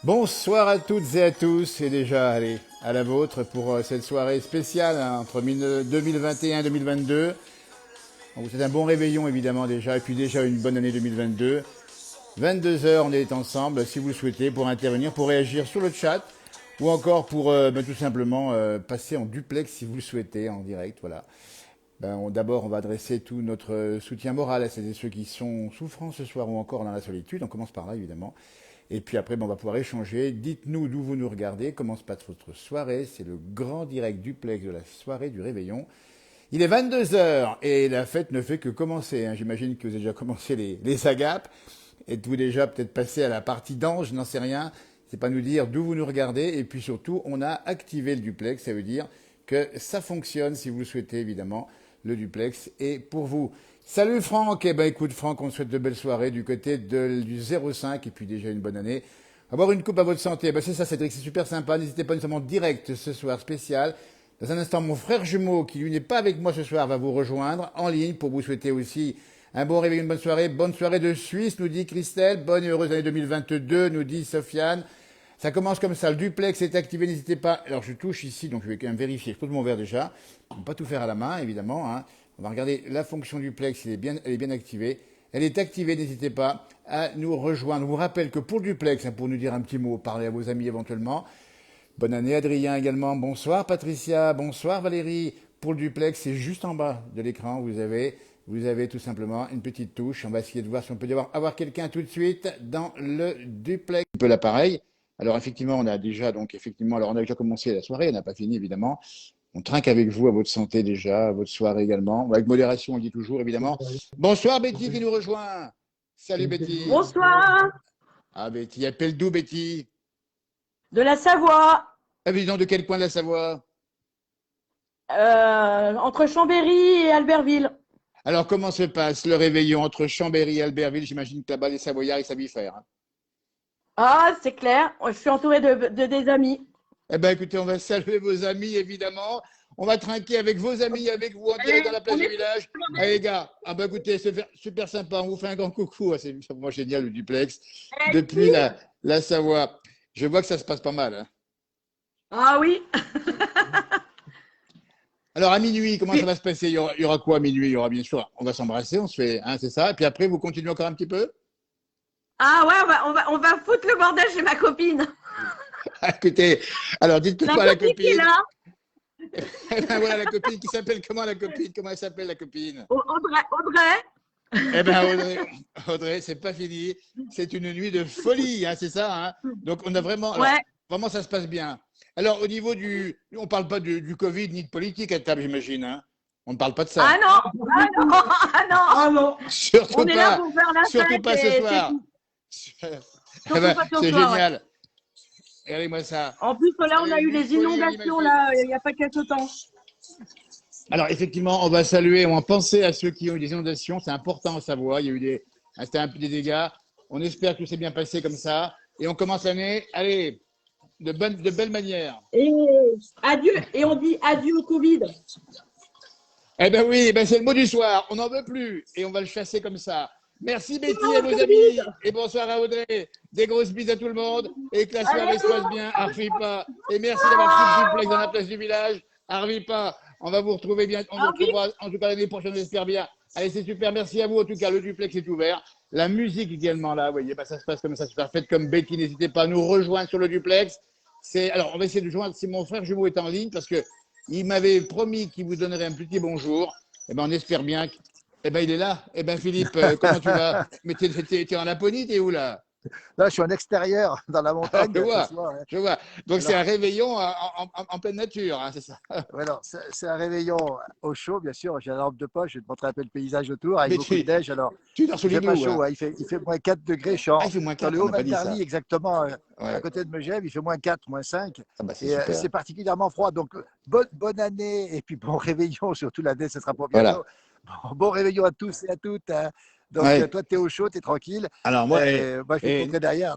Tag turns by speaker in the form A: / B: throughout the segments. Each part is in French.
A: Bonsoir à toutes et à tous, et déjà, allez, à la vôtre pour cette soirée spéciale entre 2021 et 2022. On vous souhaite un bon réveillon évidemment déjà, et puis déjà une bonne année 2022. 22 heures, on est ensemble si vous le souhaitez pour intervenir, pour réagir sur le chat, ou encore pour tout simplement passer en duplex si vous le souhaitez, en direct, voilà. D'abord, on va adresser tout notre soutien moral à celles et ceux qui sont souffrants ce soir ou encore dans la solitude. On commence par là, évidemment. Et puis après, on va pouvoir échanger. Dites-nous d'où vous nous regardez, comment se passe votre soirée. C'est le grand direct duplex de la soirée du réveillon. Il est 22 heures et la fête ne fait que commencer. J'imagine que vous avez déjà commencé les agapes. Êtes-vous déjà peut-être passé à la partie d'ange, je n'en sais rien. C'est pas nous dire d'où vous nous regardez. Et puis surtout, on a activé le duplex. Ça veut dire que ça fonctionne si vous le souhaitez, évidemment. Le duplex est pour vous. Salut Franck. Eh ben écoute Franck, on te souhaite de belles soirées du côté du 05 et puis déjà une bonne année. Avoir une coupe à votre santé. C'est ça Cédric, c'est super sympa. N'hésitez pas, nous sommes en direct ce soir spécial. Dans un instant, mon frère jumeau, qui lui n'est pas avec moi ce soir, va vous rejoindre en ligne pour vous souhaiter aussi un bon réveil, une bonne soirée. Bonne soirée de Suisse, nous dit Christelle. Bonne et heureuse année 2022, nous dit Sofiane. Ça commence comme ça, le duplex est activé, n'hésitez pas. Alors je touche ici, donc je vais quand même vérifier. Je pose mon verre déjà. On ne peut pas tout faire à la main, évidemment. On va regarder la fonction duplex, elle est bien activée. Elle est activée, n'hésitez pas à nous rejoindre. Je vous rappelle que pour le duplex, pour nous dire un petit mot, parler à vos amis éventuellement. Bonne année Adrien également. Bonsoir Patricia, bonsoir Valérie. Pour le duplex, c'est juste en bas de l'écran. Vous avez tout simplement une petite touche. On va essayer de voir si on peut avoir quelqu'un tout de suite dans le duplex. Un peu l'appareil. Alors effectivement, alors on a déjà commencé la soirée, on n'a pas fini évidemment. On trinque avec vous à votre santé déjà, à votre soirée également. Avec modération, on le dit toujours évidemment. Bonsoir Betty qui nous rejoint. Salut Betty.
B: Bonsoir,
A: Ah Betty, appelle d'où Betty?
B: de la Savoie,
A: Ah mais dis donc, de quel coin de la Savoie?
B: entre Chambéry et Albertville.
A: Alors comment se passe le réveillon entre Chambéry et Albertville? J'imagine que là-bas les Savoyards ils savent y faire.
B: Ah, c'est clair, je suis entourée de des amis.
A: Eh bien écoutez, on va saluer vos amis évidemment. On va trinquer avec vos amis, avec vous en direct dans la place
B: On
A: du
B: est
A: village. Allez les gars, écoutez, c'est super sympa. On vous fait un grand coucou. C'est vraiment génial le duplex depuis la Savoie. Je vois que ça se passe pas mal.
B: Ah oui.
A: Alors à minuit, comment ça va se passer? Il y aura quoi à minuit? Il y aura bien sûr, on va s'embrasser, on se fait, c'est ça. Et puis après, vous continuez encore un petit peu?
B: Ah ouais, on va foutre le bordel chez ma copine.
A: Écoutez, alors dites-le
B: La
A: pas à la
B: copine qui est
A: copine.
B: là,
A: Eh ben voilà la copine qui s'appelle comment la copine? Comment elle s'appelle la copine?
B: Audrey.
A: Eh bien, Audrey, c'est pas fini. C'est une nuit de folie, c'est ça. Donc, on a vraiment, alors,
B: Ouais.
A: vraiment, ça se passe bien. Alors, au niveau on parle pas du Covid ni de politique à table, j'imagine. On ne parle pas de
B: Ah
A: ça.
B: non, ah non, ah non.
C: Ah non,
A: Surtout
B: On est là
A: pas,
B: pour faire la
A: surtout
B: fête
A: pas ce
B: et c'est
A: soir.
B: tout.
A: Eh
B: Surtout
A: ben,
B: pas ce
A: c'est
B: soir, ouais.
A: génial. Regardez-moi ça.
B: En plus, là, on
A: C'est
B: a eu
A: une
B: les
A: folie, une
B: inondations,
A: magnifique.
B: là, il n'y a pas quelque temps.
A: Alors, effectivement, on va saluer, on va penser à ceux qui ont eu des inondations. C'est important à savoir. Il y a eu c'était un peu des dégâts. On espère que tout s'est bien passé comme ça. Et on commence l'année, allez, de belle manière.
B: Et adieu, et on dit adieu au Covid.
A: Eh ben oui, c'est le mot du soir. On n'en veut plus. Et on va le chasser comme ça. Merci Betty
B: Non,
A: et
B: au
A: vos
B: Covid.
A: amis. Et bonsoir à Audrey. Des grosses bises à tout le monde. Et que la
B: Allez,
A: soirée
B: à
A: se
B: tout le
A: passe
B: monde.
A: bien. Arfi pas. Et merci d'avoir pris le duplex dans la place du village. Arfi pas. On va vous retrouver bien. On vous
B: Ah oui.
A: retrouvera en tout cas l'année prochaine, j'espère bien. Allez, c'est super. Merci à vous. En tout cas, le duplex est ouvert. La musique également là, vous voyez, ça se passe comme ça, super. Faites comme Betty. N'hésitez pas à nous rejoindre sur le duplex. Alors, on va essayer de joindre si mon frère jumeau est en ligne parce que il m'avait promis qu'il vous donnerait un petit bonjour. On espère bien. Il est là. Philippe, comment tu vas? Mais t'es en Laponie, t'es où là?
C: là, je suis en extérieur dans la
A: Ah,
C: montagne
A: je
C: ce
A: vois,
C: soir.
A: je vois. Donc c'est
C: Alors,
A: un réveillon en pleine nature, c'est ça.
C: alors, c'est un réveillon au chaud, bien sûr. J'ai la lampe de poche, je vais te montrer un peu le paysage autour avec
A: Mais
C: beaucoup de neige. Alors,
A: tu dors sous
C: il fait pas
A: l'igloo,
C: chaud,
A: hein.
C: hein. Il fait moins 4 degrés. Je suis
A: Ah, il fait moins
C: dans le
A: 4, on n'a pas dit ça.
C: Haut-Malgarnie, exactement, à
A: Ouais.
C: côté de Megève. Il fait moins 4, moins 5.
A: C'est
C: Et
A: super.
C: c'est particulièrement froid. Donc, bonne année et puis bon réveillon, surtout l'année, ce sera pour
A: Voilà.
C: bientôt. Bon réveillon à tous et à toutes, hein. Donc,
A: Ouais.
C: toi, tu es au chaud, tu es tranquille.
A: Alors moi,
C: Moi, je vais te montrer derrière.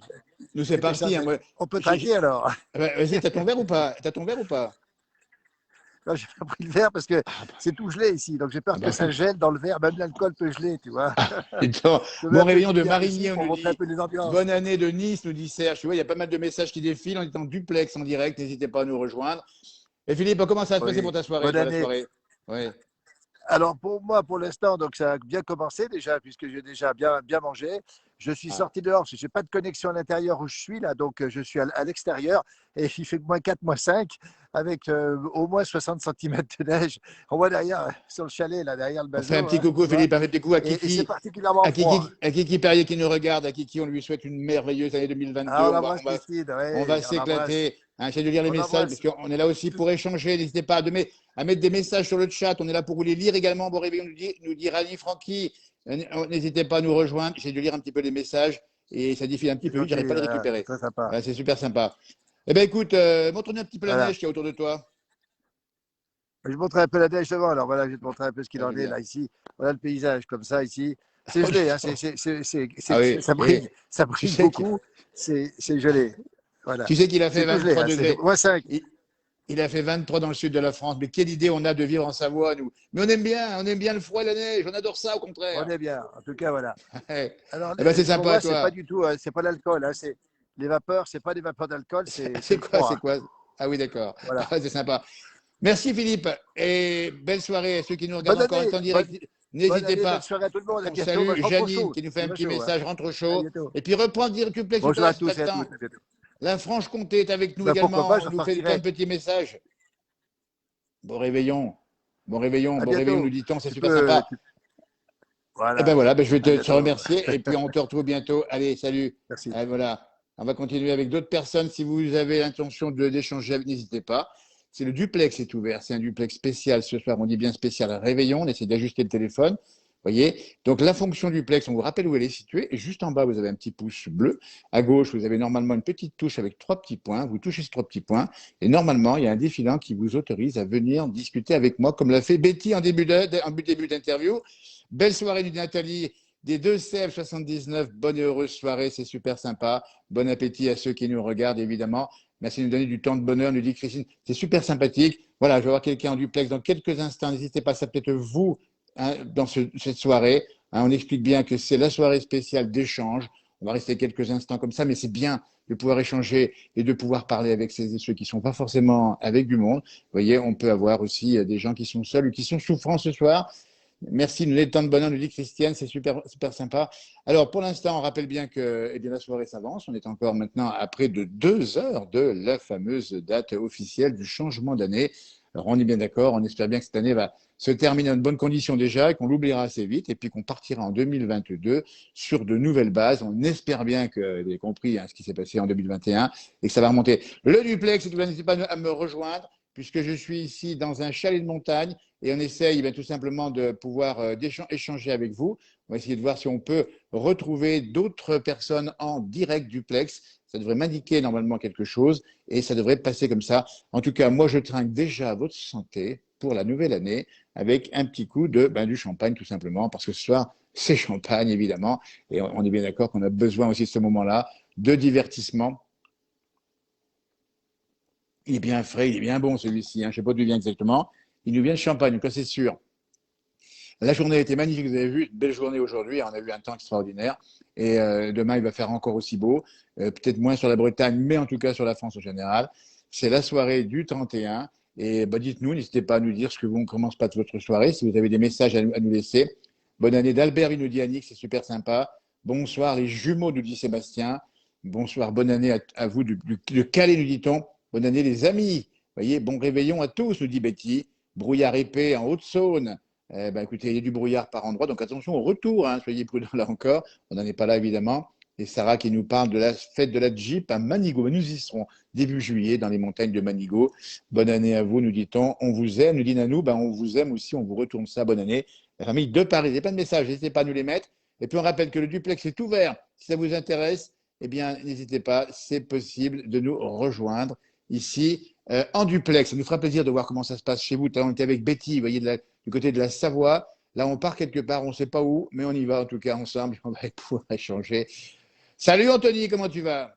A: nous c'est parti. Moi,
C: On peut traquer alors.
A: Vas-y, t'as ton verre ou pas? T'as ton verre ou pas?
C: Non, j'ai pas pris le verre parce que
A: Ah, bah,
C: c'est tout gelé ici. Donc j'ai peur
A: ah
C: que
A: bah
C: ça
A: oui.
C: gèle dans le verre. Même l'alcool peut geler, tu vois.
A: Attends,
C: Je mets
A: bon
C: un peu de
A: réveillon de
C: lumière ici
A: Marigny, on
C: pour
A: nous
C: montrer un
A: dit.
C: peu les ambiances.
A: Bonne année de Nice, nous dit Serge. Tu vois, il y a pas mal de messages qui défilent. On est en duplex en direct. N'hésitez pas à nous rejoindre. Et Philippe, comment ça va se passer pour
C: Oui.
A: ta soirée,
C: Bonne
A: toi, la
C: année.
A: soirée? Oui.
C: Alors pour moi, pour l'instant, donc ça a bien commencé déjà, puisque j'ai déjà bien mangé. Je suis
A: Ah.
C: sorti dehors, parce que je n'ai pas de connexion à l'intérieur où je suis là, donc je suis à l'extérieur et il fait que -4, -5, avec au moins 60 centimètres de neige. On voit derrière, sur le chalet, là, derrière le
A: On fait un
C: bateau,
A: petit
C: hein,
A: coucou,
C: tu vois,
A: Philippe, un petit coucou
C: et c'est particulièrement froid.
A: À Kiki Perrier qui nous regarde, à Kiki, on lui souhaite une merveilleuse année 2022.
C: Ah, on embrasse Christine,
A: On
C: oui,
A: va
C: on embrasse,
A: s'éclater. Hein, j'essaie de lire les
C: on
A: messages parce
C: embrasse
A: qu'on est là aussi
C: tout.
A: pour échanger. N'hésitez pas à mettre des messages sur le chat. On est là pour vous les lire également. Bon réveillon, nous dit Rani Francky. N'hésitez pas à nous rejoindre. J'essaie de lire un petit peu les messages et ça défile un petit
C: C'est
A: peu vite.
C: gentil,
A: J'arrive pas à les
C: voilà, c'est
A: récupérer.
C: très sympa.
A: Voilà, c'est super sympa. Eh bien, écoute, montre-nous un petit peu la
C: Voilà.
A: neige qu'il y a autour de toi.
C: Je vais te montrer un peu la neige devant. Alors voilà, je vais te montrer un peu ce qu'il
A: Ah, je
C: en
A: veux
C: est
A: bien.
C: là ici. Voilà le paysage comme ça ici. C'est
A: Oh,
C: gelé, hein,
A: d'accord. Ah oui. Et
C: ça
A: tu
C: brille
A: sais qu'il
C: beaucoup. C'est gelé. Voilà.
A: tu sais qu'il a fait
C: C'est tout gelé,
A: 23
C: hein, c'est
A: degrés.
C: -5.
A: Il a fait 23 dans le sud de la France. Mais quelle idée on a de vivre en Savoie, nous. Mais on aime bien le froid et la neige. On adore ça, au
C: On
A: contraire.
C: est bien. En tout cas, voilà.
A: Eh
C: Alors,
A: ben, c'est
C: pour
A: sympa à
C: moi, c'est pas
A: toi.
C: du tout, c'est pas l'alcool, hein, c'est les vapeurs, c'est pas des vapeurs d'alcool, c'est
A: C'est
C: le
A: quoi, c'est
C: froid.
A: quoi? Ah oui, d'accord.
C: Voilà.
A: Ah, c'est sympa. Merci, Philippe. Et belle soirée à ceux qui nous regardent
C: Bonne
A: encore
C: année,
A: en direct.
C: bonne
A: N'hésitez
C: année, belle
A: pas.
C: soirée à tout le monde. À
A: On
C: bientôt. Moi,
A: salue
C: je rentre au
A: Janine
C: chaud.
A: qui nous fait
C: Il
A: un
C: va
A: petit
C: chaud, hein.
A: message, rentre
C: À
A: chaud.
C: bientôt.
A: Et puis reprends dire duplex tout à
C: Bonjour à
A: l'heure si tu as
C: tous
A: le
C: et à
A: temps.
C: toutes. À bientôt.
A: La Franche-Comté est avec nous
C: Ben, pourquoi pas,
A: également.
C: je
A: On nous fait plein
C: repartirai.
A: de petits messages. Bon réveillon.
C: À
A: Bon réveillon, nous
C: bientôt.
A: dit-on, c'est
C: Tu
A: super
C: peux,
A: sympa.
C: tu-
A: Eh ben
C: Voilà.
A: voilà, ben je vais
C: À
A: te
C: bientôt.
A: remercier et puis on te retrouve bientôt. Allez, salut.
C: Merci.
A: Voilà, on va continuer avec d'autres personnes. Si vous avez l'intention d'échanger, n'hésitez pas. C'est le duplex est ouvert. C'est un duplex spécial ce soir. On dit bien spécial réveillon. On essaie d'ajuster le téléphone. Voyez. Donc la fonction duplex, on vous rappelle où elle est située. Et juste en bas, vous avez un petit pouce bleu. À gauche, vous avez normalement une petite touche avec trois petits points. Vous touchez ces trois petits points. Et normalement, il y a un défilant qui vous autorise à venir discuter avec moi, comme l'a fait Betty en début d'interview. Belle soirée du Nathalie des deux Sèvres 79. Bonne et heureuse soirée, c'est super sympa. Bon appétit à ceux qui nous regardent, évidemment. Merci de nous donner du temps de bonheur, nous dit Christine. C'est super sympathique. Voilà, je vais voir quelqu'un en duplex dans quelques instants. N'hésitez pas, ça peut-être vous hein, dans cette soirée. Hein, on explique bien que c'est la soirée spéciale d'échange. On va rester quelques instants comme ça, mais c'est bien de pouvoir échanger et de pouvoir parler avec ceux et ceux qui ne sont pas forcément avec du monde. Vous voyez, on peut avoir aussi des gens qui sont seuls ou qui sont souffrants ce soir. Merci de nous donner tant de bonheur, nous dit Christiane, c'est super sympa. Alors, pour l'instant, on rappelle bien que eh bien, la soirée s'avance. On est encore maintenant à près de 2 heures de la fameuse date officielle du changement d'année. Alors, on est bien d'accord, on espère bien que cette année va se terminer en de bonnes conditions déjà, qu'on l'oubliera assez vite et puis qu'on partira en 2022 sur de nouvelles bases. On espère bien que vous avez compris hein, ce qui s'est passé en 2021 et que ça va remonter. Le duplex, n'hésitez pas à me rejoindre puisque je suis ici dans un chalet de montagne et on essaye tout simplement de pouvoir échanger avec vous. On va essayer de voir si on peut retrouver d'autres personnes en direct duplex. Ça devrait m'indiquer normalement quelque chose et ça devrait passer comme ça. En tout cas, moi, je trinque déjà à votre santé pour la nouvelle année avec un petit coup du champagne tout simplement parce que ce soir, c'est champagne évidemment et on est bien d'accord qu'on a besoin aussi de ce moment-là de divertissement. Il est bien frais, il est bien bon celui-ci. Hein. Je ne sais pas d'où il vient exactement. Il nous vient de Champagne, donc ça c'est sûr. La journée a été magnifique, vous avez vu, une belle journée aujourd'hui, on a eu un temps extraordinaire. Et demain, il va faire encore aussi beau, peut-être moins sur la Bretagne, mais en tout cas sur la France en général. C'est la soirée du 31. Et dites-nous, n'hésitez pas à nous dire ce que vous, on ne commence pas de votre soirée, si vous avez des messages à nous laisser. Bonne année d'Albert, il nous dit Annick, c'est super sympa. Bonsoir les jumeaux, nous dit Sébastien. Bonsoir, bonne année à vous de Calais, nous dit-on. Bonne année les amis. Voyez, bon réveillon à tous, nous dit Betty. Brouillard épais en Haute-Saône. Écoutez, il y a du brouillard par endroit, donc attention au retour, hein, soyez prudents là encore. On n'en est pas là évidemment. Et Sarah qui nous parle de la fête de la Jeep à Manigo. Nous y serons début juillet dans les montagnes de Manigo. Bonne année à vous, nous dit-on. On vous aime, nous dit Nanou. On vous aime aussi, on vous retourne ça. Bonne année. La famille de Paris. Il y a plein de messages, n'hésitez pas à nous les mettre. Et puis on rappelle que le duplex est ouvert. Si ça vous intéresse, eh bien, n'hésitez pas, c'est possible de nous rejoindre ici en duplex. Ça nous fera plaisir de voir comment ça se passe chez vous. On était avec Betty, vous voyez, du côté de la Savoie. Là, on part quelque part, on ne sait pas où, mais on y va en tout cas ensemble. On va pouvoir échanger. Salut Anthony, comment tu vas?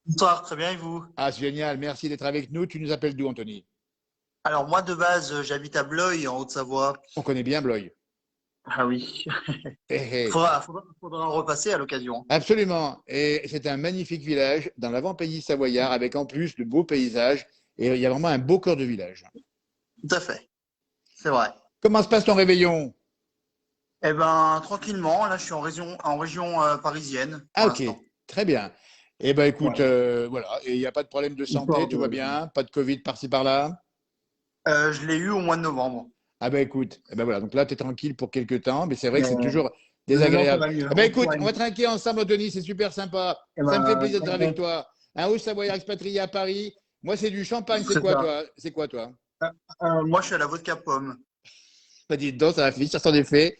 D: Bonsoir, très bien, et vous?
A: Ah, c'est génial, merci d'être avec nous. Tu nous appelles d'où, Anthony?
D: Alors moi de base, j'habite à Blois en Haute-Savoie.
A: On connaît bien Blois.
D: Ah oui.
A: Eh, eh.
D: Faudra en repasser à l'occasion.
A: Absolument. Et c'est un magnifique village dans l'avant-pays savoyard avec en plus de beaux paysages. Et il y a vraiment un beau cœur de village.
D: Tout à fait. C'est vrai.
A: Comment se passe ton réveillon?
D: Eh ben tranquillement, là je suis en région parisienne
A: Ah,
D: pour
A: ok.
D: l'instant.
A: Très bien. Eh ben écoute,
D: Voilà.
A: voilà. Et il n'y a pas de problème de santé,
D: Histoire
A: tout va
D: de.
A: bien. Pas de Covid par-ci par-là.
D: Je l'ai eu au mois de novembre.
A: Ah ben écoute, eh ben voilà. Donc là, tu es tranquille pour quelques temps. Mais c'est vrai que
D: Mais
A: c'est toujours
D: non, ça
A: désagréable.
D: va mieux.
A: Eh ben écoute, on va trinquer ensemble, Denis. C'est super sympa.
D: Eh
A: Ça me fait
D: ben,
A: plaisir d'être avec toi. Un Haut-Savoyard expatrié à Paris. Moi, c'est du champagne. C'est
D: c'est
A: quoi,
D: ça.
A: toi? C'est quoi, toi?
D: Moi je suis à la vodka pomme.
A: Bah, dis donc, ça va finir sur des faits.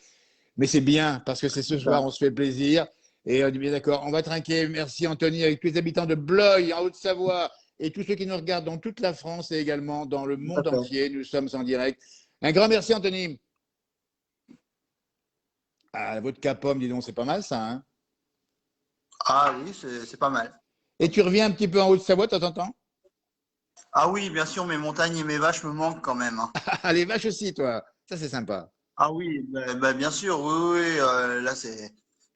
A: Mais c'est bien parce que c'est ce
D: C'est
A: soir,
D: ça.
A: on se fait plaisir. Et on est bien d'accord. On va trinquer. Merci, Anthony, avec tous les habitants de Blois, en Haute-Savoie, et tous ceux qui nous regardent dans toute la France et également dans le
D: Tout à
A: monde
D: fait.
A: entier. Nous sommes en direct. Un grand merci, Anthony. Ah, votre capom, dis donc, c'est pas mal ça, hein?
D: Ah oui, c'est pas mal.
A: Et tu reviens un petit peu en Haute-Savoie, de temps en temps?
D: Ah oui, bien sûr, mes montagnes et mes vaches me manquent quand même, hein.
A: Ah, les vaches aussi, toi. Ça, c'est sympa.
D: Ah oui, bien sûr, oui, oui, là c'est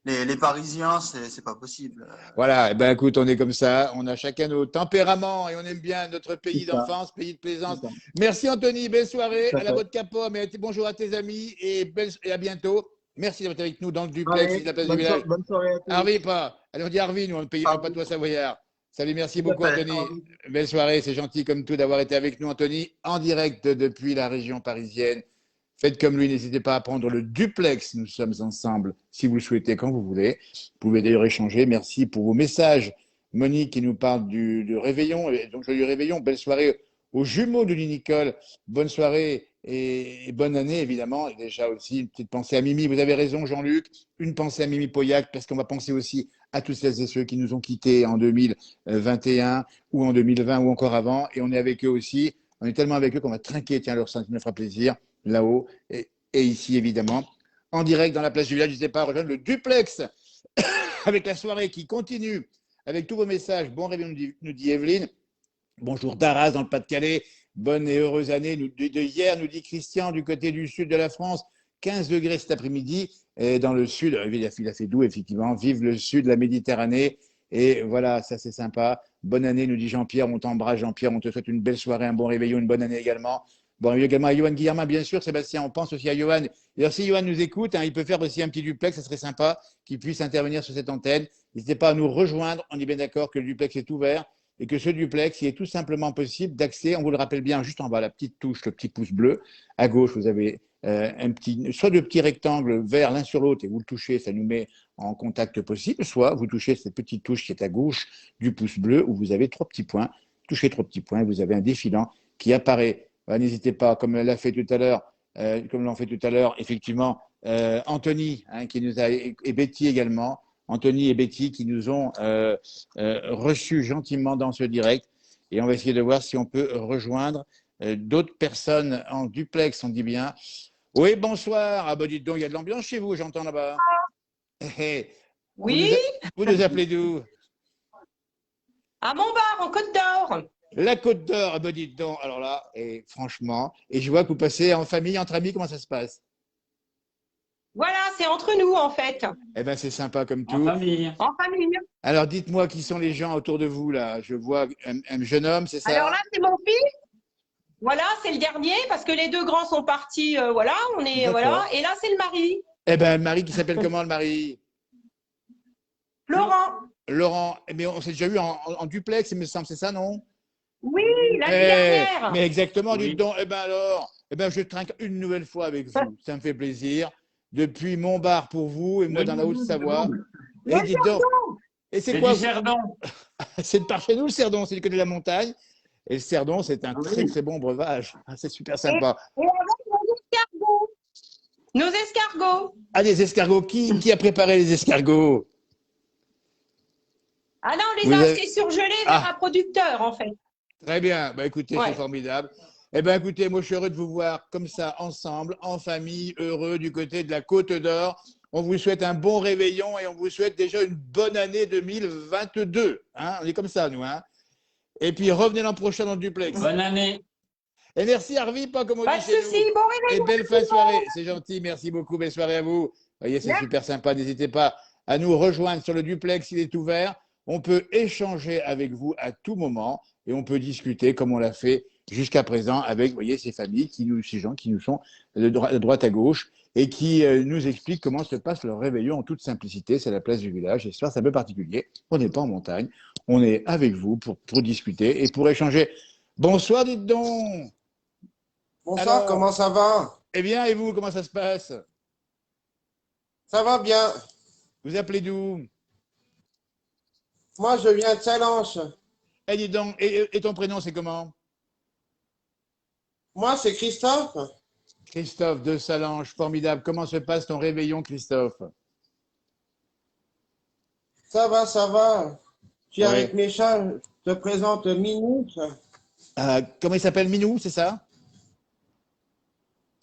D: les Parisiens, c'est pas possible.
A: Voilà, eh ben, écoute, on est comme ça. On a chacun nos tempéraments et on aime bien notre
D: C'est
A: pays
D: ça,
A: d'enfance, pays de
D: c'est
A: plaisance.
D: ça.
A: Merci, Anthony. Belle soirée
D: Tout à
A: à la
D: fait.
A: vodka pomme et bonjour à tes amis et à bientôt. Merci d'être avec nous dans le duplex ici
D: Allez,
A: de la place du village.
D: bonne soirée à tous.
A: Harvey, pas. Allez, on dit Harvey, nous, on le pays,
D: À
A: pas
D: vous.
A: toi, Savoyard. Salut, merci
D: Tout à
A: beaucoup,
D: fait.
A: Anthony. Belle soirée, c'est gentil comme tout d'avoir été avec nous, Anthony, en direct depuis la région parisienne. Faites comme lui, n'hésitez pas à prendre le duplex. Nous sommes ensemble si vous le souhaitez, quand vous voulez. Vous pouvez d'ailleurs échanger. Merci pour vos messages. Monique qui nous parle du réveillon. Et donc, joyeux réveillon. Belle soirée aux jumeaux de Nicole. Bonne soirée et bonne année, évidemment. Et déjà aussi, une petite pensée à Mimi. Vous avez raison, Jean-Luc. Une pensée à Mimi Pauillac, parce qu'on va penser aussi à tous celles et ceux qui nous ont quittés en 2021 ou en 2020 ou encore avant. Et on est avec eux aussi. On est tellement avec eux qu'on va trinquer. Tiens, leur ça me fera plaisir là-haut et ici, évidemment, en direct dans la place du village. N'hésitez pas à rejoindre le duplex avec la soirée qui continue, avec tous vos messages. Bon réveillon, nous dit Evelyne. Bonjour Daras dans le Pas-de-Calais. Bonne et heureuse année de hier, nous dit Christian, du côté du sud de la France. 15 degrés cet après-midi. Et dans le sud, il a fait doux, effectivement. Vive le sud, la Méditerranée. Et voilà, ça c'est sympa. Bonne année, nous dit Jean-Pierre. On t'embrasse, Jean-Pierre. On te souhaite une belle soirée, un bon réveillon, une bonne année également. Bon, également à Johan Guillermin, bien sûr, Sébastien, on pense aussi à Johan. D'ailleurs, si Johan nous écoute, il peut faire aussi un petit duplex, ça serait sympa qu'il puisse intervenir sur cette antenne. N'hésitez pas à nous rejoindre, on est bien d'accord que le duplex est ouvert et que ce duplex, il est tout simplement possible d'accès, on vous le rappelle bien, juste en bas, la petite touche, le petit pouce bleu. À gauche, vous avez soit deux petits rectangles verts l'un sur l'autre et vous le touchez, ça nous met en contact possible, soit vous touchez cette petite touche qui est à gauche du pouce bleu où vous avez trois petits points. Touchez trois petits points et vous avez un défilant qui apparaît. N'hésitez pas, comme l'ont fait tout à l'heure, effectivement, Anthony, qui nous a, et Betty également, Anthony et Betty qui nous ont reçus gentiment dans ce direct. Et on va essayer de voir si on peut rejoindre d'autres personnes en duplex, on dit bien. Oui, bonsoir. Ah, bah dites donc, il y a de l'ambiance chez vous, j'entends là-bas. Vous nous,
B: Oui,
A: vous nous appelez d'où?
B: à Montbard, en Côte d'Or.
A: La Côte d'Or, ah bah dites donc. Alors là, et franchement, et je vois que vous passez en famille, entre amis, comment ça se passe?
B: Voilà, c'est entre nous en fait,
A: Eh bien, c'est sympa comme
E: En
A: tout.
E: famille.
B: en famille.
A: Alors, dites-moi qui sont les gens autour de vous, là. Je vois un jeune homme, c'est
B: Alors
A: ça?
B: là, c'est mon fils. Voilà, c'est le dernier parce que les deux grands sont partis. Voilà, on est voilà.
A: D'accord.
B: Et là, c'est le mari,
A: Eh bien, le mari qui s'appelle comment, le mari?
B: Laurent.
A: Laurent. Eh bien, on s'est déjà eu en duplex, il me semble, c'est ça, non?
B: Oui, l'année dernière.
A: Mais exactement,
E: Oui.
A: dites donc. Eh bien alors, eh ben, je trinque une nouvelle fois avec vous. Ça me fait plaisir. Depuis Montbard pour vous et moi dans la Haute-Savoie. Et dites donc, et c'est
E: C'est
A: quoi?
E: du cerdon.
A: C'est de par chez nous, le Cerdon, c'est du côté de la montagne. Et le Cerdon, c'est un
E: Oui.
A: très très bon breuvage. Ah, c'est super
B: Et
A: sympa.
B: avec nos escargots. Nos escargots.
A: Ah, les escargots. Qui a préparé les escargots?
B: Ah non, on les
A: Vous
B: a
A: avez-
B: achetés surgelés
A: Ah.
B: vers un producteur en fait.
A: Très bien. Bah, écoutez,
B: Ouais.
A: c'est formidable. Eh bien, écoutez, moi, je suis heureux de vous voir comme ça, ensemble, en famille, heureux du côté de la Côte d'Or. On vous souhaite un bon réveillon et on vous souhaite déjà une bonne année 2022. Hein, on est comme ça, nous. Hein. Et puis, revenez l'an prochain dans le duplex.
E: Bonne année.
A: Et merci Harvey, pas comme on
B: Pas
A: dit
B: de
A: chez
B: souci.
A: nous.
B: Bon
A: Et
B: réveillon.
A: belle fin de soirée. C'est gentil, merci beaucoup. Belle soirée à vous. Vous voyez, c'est super sympa. N'hésitez pas à nous rejoindre sur le duplex, il est ouvert. On peut échanger avec vous à tout moment et on peut discuter comme on l'a fait jusqu'à présent avec, vous voyez, ces familles, ces gens qui nous sont de droite à gauche et qui nous expliquent comment se passe leur réveillon en toute simplicité. C'est la place du village. Et ce soir, c'est un peu particulier. On n'est pas en montagne. On est avec vous pour discuter et pour échanger. Bonsoir, dites donc.
E: Bonsoir,
A: Alors,
E: comment ça va?
A: eh bien, et vous, comment ça se passe?
E: Ça va bien.
A: Vous appelez d'où?
E: Moi, je viens de Challenge.
A: Eh, dis donc, et ton prénom, c'est comment?
E: Moi, c'est Christophe.
A: Christophe de Salange, formidable. Comment se passe ton réveillon, Christophe?
E: Ça va, ça va. Je suis
A: Ouais.
E: avec mes chats. Je te présente Minou.
A: Comment il s'appelle? Minou, c'est ça?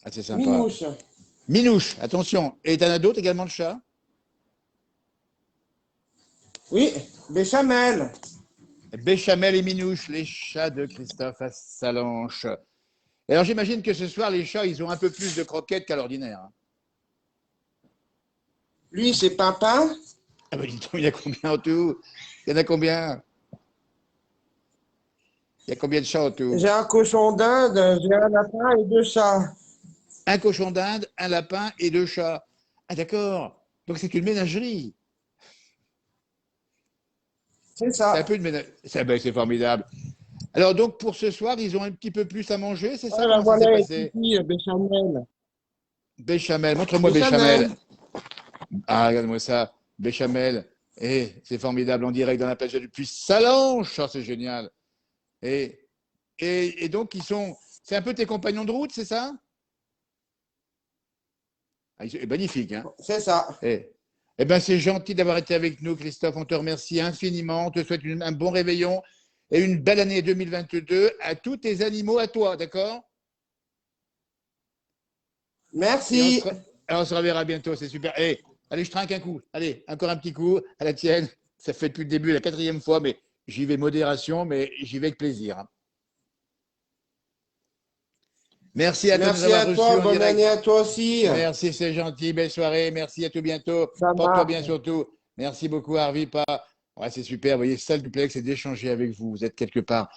A: Ah, c'est sympa.
E: Minouche.
A: Minouche, attention. Et t'en as d'autres également de chats?
E: Oui, Béchamel.
A: Béchamel et Minouche, les chats de Christophe à Salange. Et alors, j'imagine que ce soir, les chats, ils ont un peu plus de croquettes qu'à l'ordinaire. Hein.
E: Lui, c'est Papa.
A: Ah ben, dis donc, il y a combien en tout? Il y en a combien? Il y a combien de chats en tout?
E: J'ai un cochon d'Inde, j'ai un lapin et 2 chats.
A: Un cochon d'Inde, un lapin et 2 chats. Ah d'accord. Donc c'est une ménagerie.
E: C'est
A: C'est un
E: ça.
A: peu une ménagerie. C'est formidable. Alors donc pour ce soir, ils ont un petit peu plus à manger, c'est ça?
E: Ah, la
A: Comment ça s'est
E: voilà,
A: passé?
E: ici, Béchamel.
A: Béchamel, montre-moi Béchamel. Ah, regarde-moi ça. Béchamel. Eh, c'est formidable en direct dans la plage depuis Salange. Ça, c'est génial. Et donc, c'est un peu tes compagnons de route, c'est ça? Ah, c'est magnifique, hein?
E: C'est ça.
A: Eh bien, c'est gentil d'avoir été avec nous, Christophe. On te remercie infiniment. On te souhaite un bon réveillon et une belle année 2022 à tous tes animaux, à toi, d'accord?
E: Merci.
A: On se reverra bientôt, c'est super. Allez, je trinque un coup. Allez, encore un petit coup à la tienne. Ça fait depuis le début la 4e fois, mais j'y vais modération, mais j'y vais avec plaisir. Hein. Merci à toi de nous
E: Merci
A: avoir
E: à
A: reçus
E: toi.
A: en
E: Bonne
A: direct.
E: année à toi aussi.
A: Merci, c'est gentil. Belle soirée. Merci, à tout bientôt.
E: Ça
A: Porte-toi
E: marche.
A: bien surtout. Merci beaucoup, Harvey. Ouais, c'est super. Vous voyez, ça, le duplex, c'est d'échanger avec vous. Vous êtes quelque part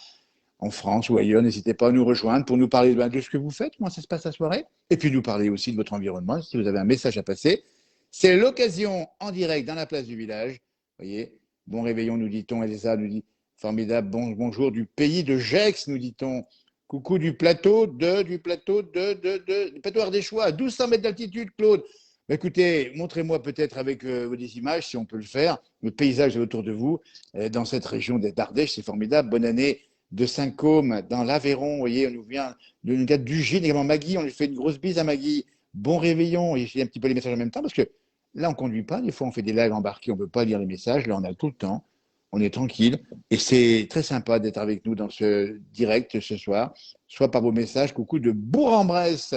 A: en France ou ailleurs. N'hésitez pas à nous rejoindre pour nous parler de ce que vous faites, comment ça se passe la soirée. Et puis nous parler aussi de votre environnement. Si vous avez un message à passer, c'est l'occasion en direct dans la place du village. Vous voyez, bon réveillon, nous dit-on. Elsa nous dit formidable. Bonjour du pays de Gex, nous dit-on. Coucou du plateau ardéchois, à 1200 mètres d'altitude, Claude. Écoutez, montrez-moi peut-être avec des images, si on peut le faire, le paysage autour de vous, dans cette région d'Ardèche, c'est formidable. Bonne année de Saint-Côme, dans l'Aveyron, vous voyez, on nous vient d'une gars du Gine, également Maggie, on lui fait une grosse bise à Maggie. Bon réveillon, et j'ai un petit peu les messages en même temps, parce que là, on ne conduit pas, des fois on fait des lives embarqués, on ne peut pas lire les messages, là, on a tout le temps. On est tranquille et c'est très sympa d'être avec nous dans ce direct ce soir, soit par vos messages. Coucou de Bourg-en-Bresse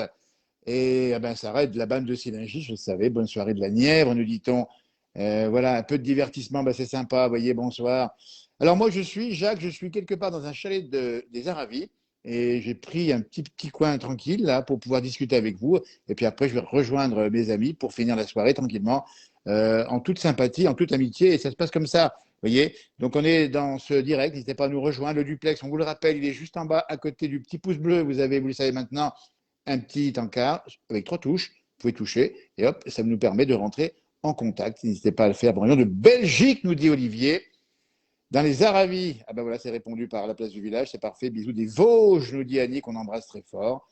A: et ça arrête de la bande de Silingy, je le savais. Bonne soirée de la Nièvre, nous dit-on. Voilà, un peu de divertissement, c'est sympa. Vous voyez, bonsoir. Alors moi, Jacques, je suis quelque part dans un chalet des Aravis et j'ai pris un petit coin tranquille là pour pouvoir discuter avec vous. Et puis après, je vais rejoindre mes amis pour finir la soirée tranquillement, en toute sympathie, en toute amitié. Et ça se passe comme ça. Vous voyez, donc on est dans ce direct, n'hésitez pas à nous rejoindre. Le duplex, on vous le rappelle, il est juste en bas à côté du petit pouce bleu. Vous le savez maintenant, un petit encart avec 3 touches. Vous pouvez toucher et hop, ça nous permet de rentrer en contact. N'hésitez pas à le faire. Bon, de Belgique, nous dit Olivier. Dans les Aravis, voilà, c'est répondu par la place du village, c'est parfait. Bisous des Vosges, nous dit Annie, qu'on embrasse très fort.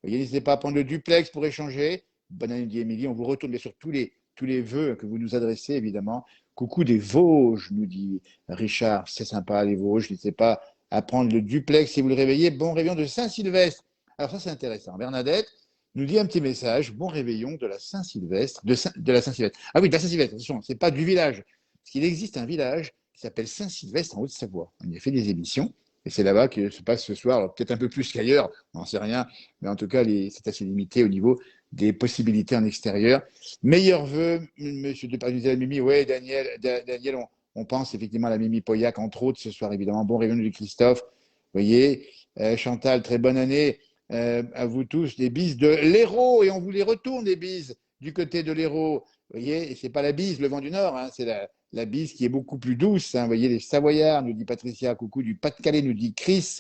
A: Vous voyez, n'hésitez pas à prendre le duplex pour échanger. Bonne année, dit Émilie. On vous retourne bien sûr tous les vœux que vous nous adressez, évidemment. Coucou des Vosges, nous dit Richard. C'est sympa, les Vosges. N'hésitez pas à prendre le duplex si vous le réveillez. Bon réveillon de Saint-Sylvestre. Alors ça, c'est intéressant. Bernadette nous dit un petit message. Bon réveillon de la Saint-Sylvestre. De la Saint-Sylvestre. Ah oui, de la Saint-Sylvestre. Attention, ce n'est pas du village. Parce qu'il existe un village qui s'appelle Saint-Sylvestre en Haute-Savoie. On y a fait des émissions. Et c'est là-bas que se passe ce soir, peut-être un peu plus qu'ailleurs, on n'en sait rien. Mais en tout cas, c'est assez limité au niveau des possibilités en extérieur. Meilleurs vœux, monsieur Depardieu, la Mimi. Oui, Daniel, on pense effectivement à la Mimi Pauillac, entre autres, ce soir, évidemment. Bon réveillon de Christophe. Vous voyez, Chantal, très bonne année. À vous tous, des bises de l'Hérault, et on vous les retourne, des bises du côté de l'Hérault. Vous voyez, et c'est pas la bise, le vent du Nord, hein, c'est la bise qui est beaucoup plus douce. Hein. Vous voyez, les Savoyards, nous dit Patricia, coucou du Pas-de-Calais, nous dit Chris.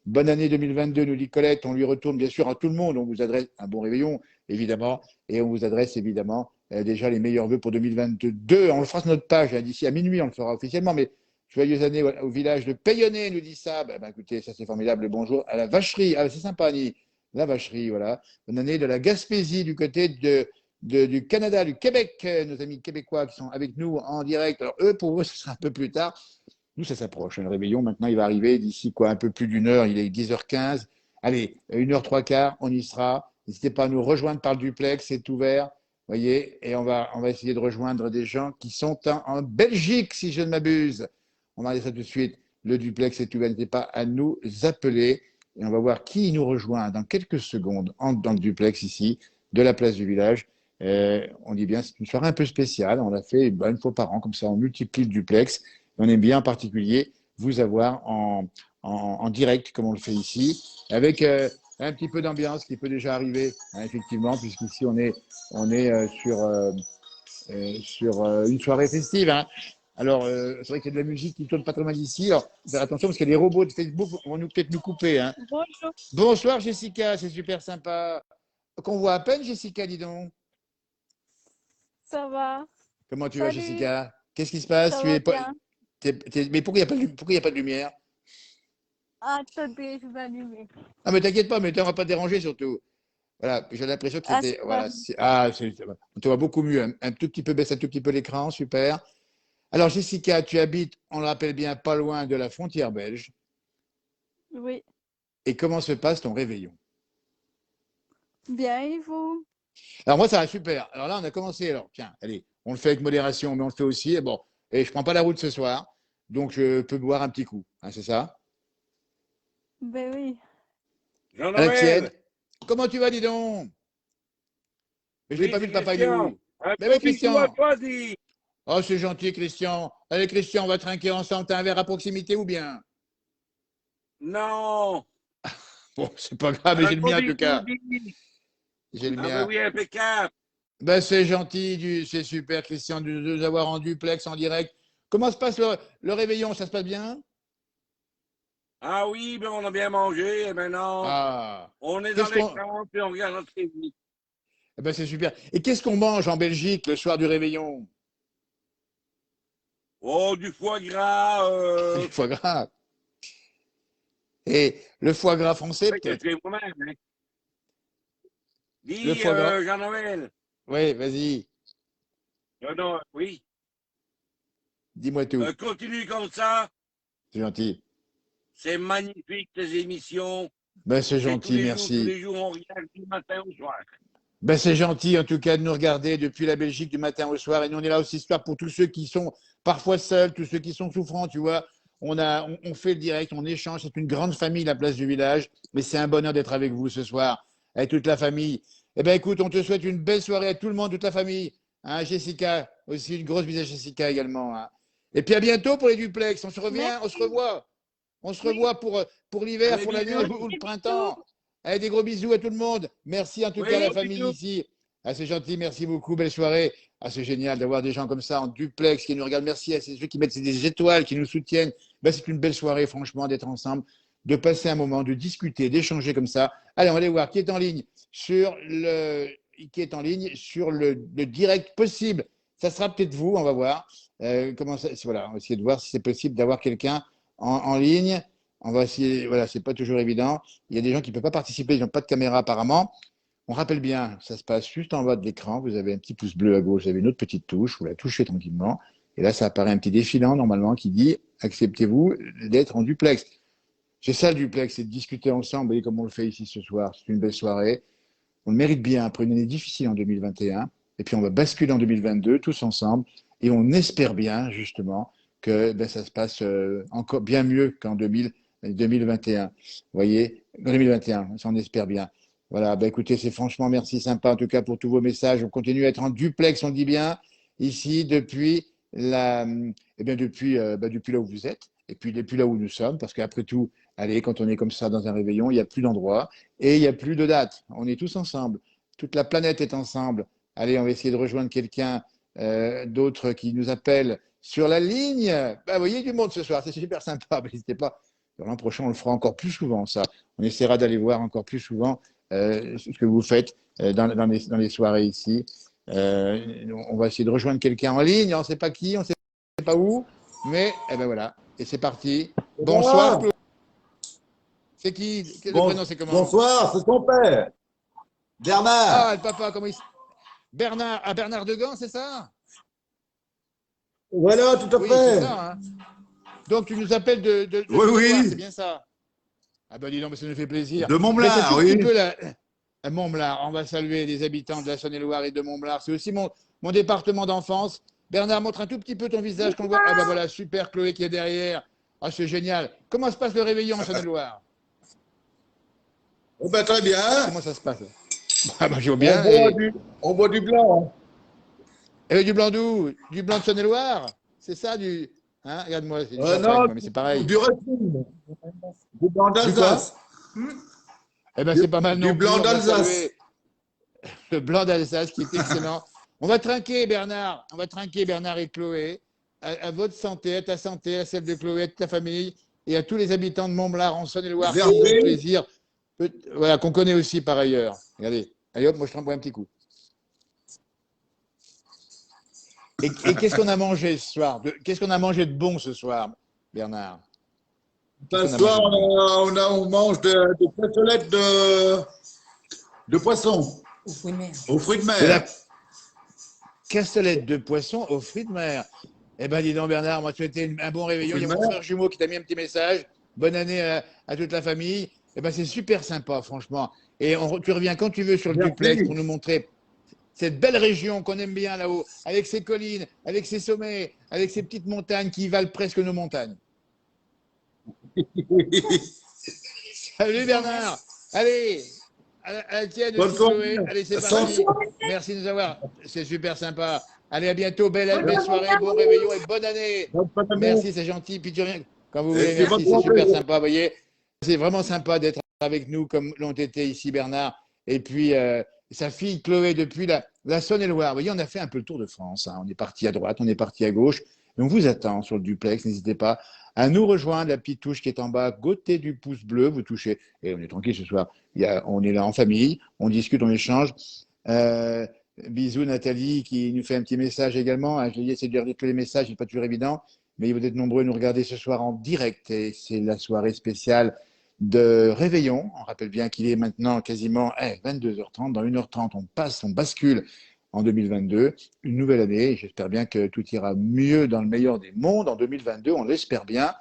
A: Bonne année 2022, nous dit Colette. On lui retourne bien sûr à tout le monde. On vous adresse un bon réveillon, évidemment, et on vous adresse évidemment déjà les meilleurs vœux pour 2022. On le fera sur notre page, hein, d'ici à minuit, on le fera officiellement, mais joyeuse année au village de Payonnet, nous dit ça. Écoutez, ça c'est formidable. Bonjour à la vacherie. Ah, c'est sympa, Annie. La vacherie, voilà. Bonne année de la Gaspésie du côté du Canada, du Québec. Nos amis québécois qui sont avec nous en direct. Alors, eux, pour eux, ce sera un peu plus tard. Nous, ça s'approche. Le réveillon, maintenant, il va arriver d'ici quoi, un peu plus d'une heure. Il est 10h15. Allez, 1h03, on y sera. N'hésitez pas à nous rejoindre par le duplex, c'est ouvert. Voyez, et on va essayer de rejoindre des gens qui sont en Belgique, si je ne m'abuse. On va regarder ça tout de suite. Le duplex est ouvert. N'hésitez pas à nous appeler. Et on va voir qui nous rejoint dans quelques secondes dans le duplex ici, de la place du village. On dit bien, c'est une soirée un peu spéciale. On l'a fait une fois par an, comme ça, on multiplie le duplex. On aime bien en particulier vous avoir en direct, comme on le fait ici, avec un petit peu d'ambiance qui peut déjà arriver, hein, effectivement, puisqu'ici on est sur une soirée festive. Hein. Alors, c'est vrai qu'il y a de la musique qui tourne pas très mal ici. Alors, faire attention parce que les robots de Facebook vont peut-être nous couper. Hein.
F: Bonjour.
A: Bonsoir Jessica, c'est super sympa. Qu'on voit à peine Jessica, dis donc.
F: Ça va?
A: Comment tu vas
F: Salut.
A: Jessica? Qu'est-ce qui se passe?
F: Ça
A: Tu
F: va
A: es pas...
F: bien.
A: Mais pourquoi il n'y a pas de lumière?
F: Attendez, je vais allumer.
A: Ah, mais t'inquiète pas, mais on va pas te déranger surtout. Voilà, j'ai l'impression que
F: Ah,
A: c'était.
F: c'est
A: Voilà,
F: pas...
A: on te voit beaucoup mieux. Un tout petit peu, baisse un tout petit peu l'écran, super. Alors, Jessica, tu habites, on le rappelle bien, pas loin de la frontière belge.
F: Oui.
A: Et comment se passe ton réveillon?
F: Bien, et vous?
A: Alors, moi, ça va super. Alors là, on a commencé. Alors, tiens, allez, on le fait avec modération, mais on le fait aussi. Et bon, et je prends pas la route ce soir, donc je peux boire un petit coup. Hein, c'est ça?
F: Ben oui.
A: À la tienne.
E: Jean-Noël,
A: Comment tu vas, dis donc? Mais je n'ai
E: oui,
A: pas vu
E: c'est
A: le papa, il est
E: Christian.
A: où?
E: Un
A: Ben oui,
E: gros bisou à
A: Christian.
E: toi, dis.
A: Oh, c'est gentil, Christian. Allez, Christian, on va trinquer ensemble. T'as un verre à proximité ou bien?
E: Non,
A: Bon, c'est pas grave, mais
E: un
A: j'ai le
E: gros
A: mien en tout
E: bisou,
A: cas.
E: dis.
A: J'ai le
E: Ah ben
A: mien.
E: oui, impeccable.
A: Ben, c'est gentil, c'est super, Christian, de nous avoir en duplex, en direct. Comment se passe le réveillon? Ça se passe bien?
E: Ah oui, ben on a bien mangé et maintenant,
A: Ah,
E: on est dans
A: qu'est-ce qu'on.
E: l'écran puis on regarde notre TV.
A: Eh ben, c'est super. Et qu'est-ce qu'on mange en Belgique le soir du réveillon?
E: Oh, du foie gras,
A: Du foie gras. Et le foie gras français,
E: ouais, que je
A: peut-être?
E: fais moi-même. Hein.
A: Le
E: Dis,
A: foie gras.
E: Jean-Noël.
A: Oui, vas-y,
E: Non, oui.
A: dis-moi tout.
E: Continue comme ça.
A: C'est gentil.
E: C'est magnifique, tes émissions.
A: Ben, c'est
E: C'est tous
A: gentil,
E: les jours,
A: merci.
E: on regarde du matin au soir.
A: Ben, c'est gentil en tout cas de nous regarder depuis la Belgique du matin au soir. Et nous, on est là aussi ce soir pour tous ceux qui sont parfois seuls, tous ceux qui sont souffrants, tu vois. On fait le direct, on échange. C'est une grande famille, la place du village. Mais c'est un bonheur d'être avec vous ce soir, avec toute la famille. Eh bien, écoute, on te souhaite une belle soirée à tout le monde, toute la famille. Hein, Jessica, aussi une grosse bise à Jessica également. Hein. Et puis à bientôt pour les duplex. On se revient, on se
F: Merci.
A: revoit. On se
F: Oui.
A: revoit pour l'hiver,
E: Allez,
A: pour la nuit
E: bisous.
A: ou le
F: Bisous.
A: printemps. Allez, des gros bisous à tout le monde. Merci en tout cas à la
E: Oui,
A: famille
E: bisous.
A: ici. Ah, c'est gentil, merci beaucoup, belle soirée. Ah, c'est génial d'avoir des gens comme ça en duplex qui nous regardent. Merci à ceux qui mettent des étoiles, qui nous soutiennent. Ben, c'est une belle soirée, franchement, d'être ensemble, de passer un moment, de discuter, d'échanger comme ça. Allez, on va aller voir qui est en ligne sur le direct possible. Ça sera peut-être vous, on va voir. Comment ça, voilà, on va essayer de voir si c'est possible d'avoir quelqu'un en ligne. On va essayer, voilà, c'est pas toujours évident. Il y a des gens qui ne peuvent pas participer, ils n'ont pas de caméra apparemment. On rappelle bien, ça se passe juste en bas de l'écran. Vous avez un petit pouce bleu à gauche, vous avez une autre petite touche, vous la touchez tranquillement. Et là, ça apparaît un petit défilant normalement qui dit acceptez-vous d'être en duplex. C'est ça le duplex, c'est de discuter ensemble. Vous voyez comme on le fait ici ce soir. C'est une belle soirée. On le mérite bien après une année difficile en 2021. Et puis on va basculer en 2022 tous ensemble. Et on espère bien justement que ben, ça se passe encore bien mieux qu'en 2021. Vous voyez, en 2021, ça on espère bien. Voilà, bah écoutez, c'est franchement merci sympa en tout cas pour tous vos messages. On continue à être en duplex, on dit bien, ici depuis depuis là où vous êtes. et puis depuis là où nous sommes, parce qu'après tout, allez, quand on est comme ça dans un réveillon, il n'y a plus d'endroit et il n'y a plus de date. On est tous ensemble. Toute la planète est ensemble. Allez, on va essayer de rejoindre quelqu'un d'autre qui nous appelle sur la ligne. Bah, vous voyez du monde ce soir, c'est super sympa. N'hésitez pas. L'an prochain, on le fera encore plus souvent, ça. On essaiera d'aller voir encore plus souvent ce que vous faites dans les soirées ici. On va essayer de rejoindre quelqu'un en ligne. On ne sait pas qui, on ne sait pas où, mais eh ben voilà. Et c'est parti. Bonsoir, Claude. C'est qui? Le prénom, c'est comment?
G: Bonsoir, c'est ton père. Bernard.
A: Ah, le papa, comment il s'appelle? Bernard, Bernard Degan, c'est ça?
G: Voilà, tout à
A: Oui,
G: fait.
A: c'est ça. Hein. Donc, tu nous appelles de
G: Oui, oui.
A: c'est bien ça? Ah ben dis donc, ça nous fait plaisir.
G: De Montblanc,
A: oui.
G: oui.
A: À Montblanc, on va saluer les habitants de la Saône-et-Loire et de Montblanc. C'est aussi mon département d'enfance. Bernard, montre un tout petit peu ton visage qu'on voit. Ah ben voilà, super, Chloé qui est derrière. Ah, c'est génial. Comment se passe le réveillon en Saône-et-Loire?
G: Oh ben, très bien.
A: Comment ça se passe? Ah ben, je vois bien.
G: On boit du blanc.
A: Et du blanc d'où? Du blanc de Saône-et-Loire? C'est ça du. Hein, regarde-moi, c'est du champagne,
G: Non,
A: moi, mais c'est pareil.
G: du Racine. Du blanc d'Alsace.
A: Eh ben, c'est pas mal non
G: Du blanc
A: plus. On va
G: d'Alsace.
A: saluer le blanc d'Alsace qui est excellent. On va trinquer, Bernard. On va trinquer, Bernard et Chloé. À votre santé, à ta santé, à celle de Chloé, à ta famille et à tous les habitants de Montblanc en Saône-et-Loire qui ont le plaisir, voilà, qu'on connaît aussi par ailleurs. Regardez. Allez hop, moi je t'en bois un petit coup. Et qu'est-ce qu'on a mangé ce soir? Qu'est-ce qu'on a mangé de bon ce soir, Bernard?
G: Ce soir, on mange des côtelettes de poisson.
H: Aux fruits de mer.
G: Aux fruits de
A: De la
G: mer.
A: castelette de poisson aux fruits de mer. Eh ben dis donc Bernard, moi tu étais un bon réveillon. Il y a mon frère jumeau qui t'a mis un petit message. Bonne année à toute la famille. Eh ben c'est super sympa, franchement. Et tu reviens quand tu veux sur le duplex pour nous montrer cette belle région qu'on aime bien là-haut, avec ses collines, avec ses sommets, avec ses petites montagnes qui valent presque nos montagnes. Salut Bernard. Allez, à la tienne aussi, Chloé. Allez, c'est parti. Merci de nous avoir. C'est super sympa. Allez, à bientôt. Belle soirée, bon réveillon et bonne année. Merci, c'est gentil. Puis tu reviens quand vous voulez. Merci, c'est super sympa. Vous voyez, c'est vraiment sympa d'être avec nous comme l'ont été ici Bernard. Et puis, sa fille Chloé depuis la Saône-et-Loire. Vous voyez, on a fait un peu le tour de France. Hein. On est parti à droite, on est parti à gauche. Et on vous attend sur le duplex. N'hésitez pas à nous rejoindre. La petite touche qui est en bas, à côté du pouce bleu, vous touchez. Et on est tranquille ce soir. On est là en famille, on discute, on échange. Bisous Nathalie qui nous fait un petit message également. Je lui ai essayé de regarder tous les messages, ce n'est pas toujours évident. Mais vous êtes nombreux à nous regarder ce soir en direct. Et c'est la soirée spéciale de Réveillon. On rappelle bien qu'il est maintenant quasiment 22h30. Dans 1h30, on bascule en 2022, une nouvelle année. J'espère bien que tout ira mieux dans le meilleur des mondes en 2022. On l'espère bien.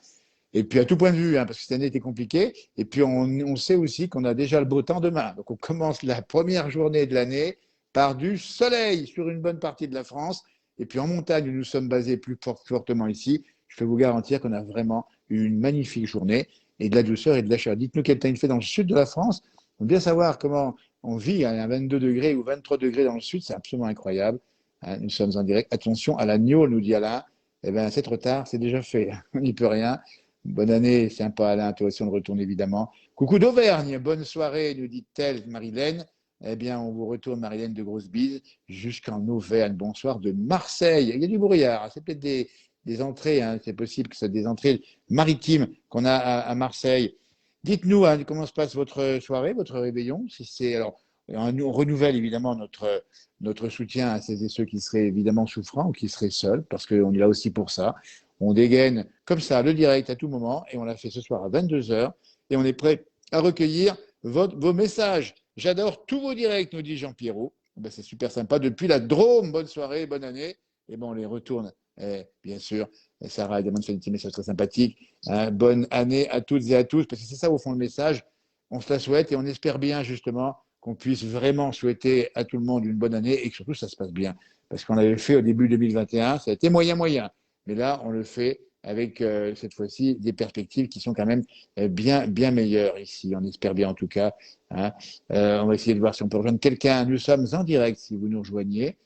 A: Et puis à tout point de vue, hein, parce que cette année était compliquée. Et puis on sait aussi qu'on a déjà le beau temps demain. Donc on commence la première journée de l'année par du soleil sur une bonne partie de la France. Et puis en montagne, où nous sommes basés plus fortement ici, je peux vous garantir qu'on a vraiment une magnifique journée et de la douceur et de la chaleur. Dites-nous quel temps il fait dans le sud de la France. On veut bien savoir comment on vit à 22 degrés ou 23 degrés dans le sud. C'est absolument incroyable. Hein, nous sommes en direct. Attention à l'agneau, nous dit Alain. Eh bien, c'est trop tard, c'est déjà fait. On n'y peut rien. Bonne année, sympa Alain. Toi aussi, on le retourne évidemment. Coucou d'Auvergne. Bonne soirée, nous dit-elle Marilène. Eh bien, on vous retourne, Marilène, de grosses bises jusqu'en Auvergne. Bonsoir de Marseille. Il y a du brouillard. C'est peut-être des entrées. Hein. C'est possible que ce soit des entrées maritimes qu'on a à Marseille. Dites-nous hein, comment se passe votre soirée, votre réveillon. Alors, on renouvelle évidemment notre soutien à celles et ceux qui seraient évidemment souffrants ou qui seraient seuls, parce qu'on est là aussi pour ça. On dégaine comme ça le direct à tout moment et on l'a fait ce soir à 22h et on est prêt à recueillir vos messages. J'adore tous vos directs, nous dit Jean Pierrot. Ben, c'est super sympa. Depuis la Drôme, bonne soirée, bonne année. Et ben, on les retourne, bien sûr. Et Sarah également fait un petit message très sympathique. Bonne année à toutes et à tous, parce que c'est ça au fond le message. On se la souhaite et on espère bien justement qu'on puisse vraiment souhaiter à tout le monde une bonne année et que surtout ça se passe bien. Parce qu'on l'avait fait au début 2021, ça a été moyen. Mais là, on le fait avec cette fois-ci des perspectives qui sont quand même bien meilleures ici. On espère bien en tout cas. Hein. On va essayer de voir si on peut rejoindre quelqu'un. Nous sommes en direct si vous nous rejoignez.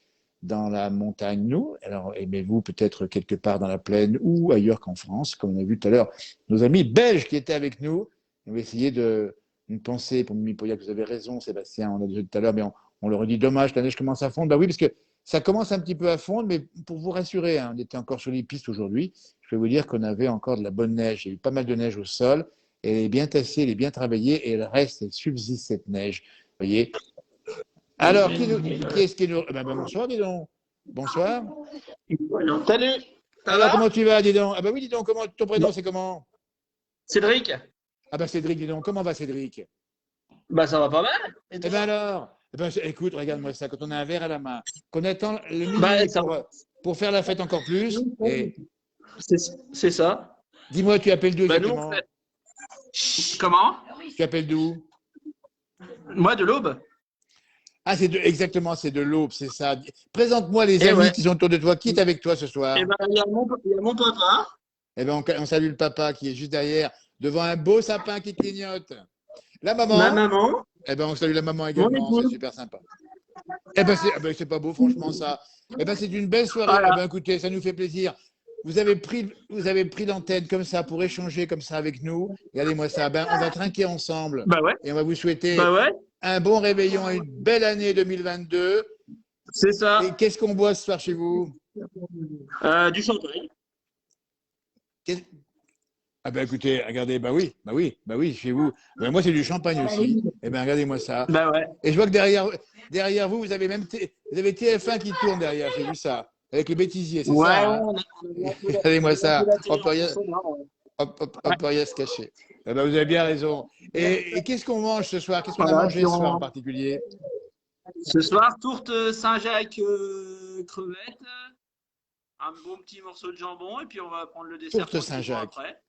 A: dans la montagne, nous. Alors, aimez-vous peut-être quelque part dans la plaine ou ailleurs qu'en France, comme on a vu tout à l'heure, nos amis belges qui étaient avec nous. On va essayer de une pensée pour Mimi Pauillac. Vous avez raison, Sébastien, on a dit tout à l'heure, mais on leur a dit dommage, la neige commence à fondre. Bah oui, parce que ça commence un petit peu à fondre, mais pour vous rassurer, hein, on était encore sur les pistes aujourd'hui. Je vais vous dire qu'on avait encore de la bonne neige. Il y a eu pas mal de neige au sol. Elle est bien tassée, elle est bien travaillée et elle reste, elle subsiste cette neige. Vous voyez? Alors, qui est-ce qui nous. Bonsoir, dis donc. Bonsoir.
H: Salut, ça
A: Alors,
H: va?
A: comment tu vas, dis donc? Ah, bah oui, dis donc, comment, ton prénom, c'est comment?
H: Cédric?
A: Ah, bah Cédric, dis donc, comment va Cédric?
H: Bah ça va pas mal. Et
A: Eh
H: toi?
A: bien alors, écoute, regarde-moi ça, quand on a un verre à la main, qu'on attend le midi
H: Bah ça va.
A: pour faire la fête encore plus, et
H: C'est ça.
A: dis-moi, tu appelles d'où
H: Bah nous on
A: exactement?
H: fait. Comment?
A: Tu appelles d'où?
H: Moi de l'Aube.
A: Ah, exactement, c'est de l'Aube, c'est ça. Présente-moi les
H: Eh
A: amis
H: ouais.
A: qui sont autour de toi. Qui est avec toi ce soir?
H: Et ben il y a mon papa.
A: Eh bien, on salue le papa qui est juste derrière, devant un beau sapin qui clignote. La
H: Ma
A: maman?
H: maman.
A: Eh bien, on salue la maman
H: Mon
A: également, c'est
H: épouse.
A: super sympa. Eh bien, c'est pas beau, franchement, ça. Eh bien, c'est une belle soirée. Eh
H: Voilà.
A: bien, écoutez, ça nous fait plaisir. Vous avez pris l'antenne comme ça pour échanger comme ça avec nous. Regardez-moi ça. Ben, on va trinquer ensemble
H: Bah ouais.
A: et on va vous souhaiter
H: Bah ouais.
A: un bon réveillon et une belle année 2022.
H: C'est ça.
A: Et qu'est-ce qu'on boit ce soir chez vous?
H: Du champagne.
A: Qu'est- Ah ben écoutez, regardez, bah oui, chez vous. Ben, moi, c'est du champagne aussi. Eh bien, regardez-moi ça.
H: Bah ouais.
A: Et je vois que derrière vous, vous avez même vous avez TF1 qui tourne derrière. J'ai vu ça. Avec le bêtisier, c'est
H: Ouais,
A: ça, hein?
H: on a
A: Regardez-moi ça.
H: la
A: On
H: télé
A: peut rien,
H: en sonore, ouais.
A: on peut rien se cacher. Eh ben, vous avez bien raison. Et qu'est-ce qu'on mange ce soir? Qu'est-ce qu'on a
H: Voilà,
A: mangé
H: puis
A: ce soir en particulier?
H: ce soir, tourte Saint-Jacques crevette, un bon petit morceau de jambon, et puis on va prendre le dessert
A: Tourte
H: tranquillement
A: Saint-Jacques.
H: après.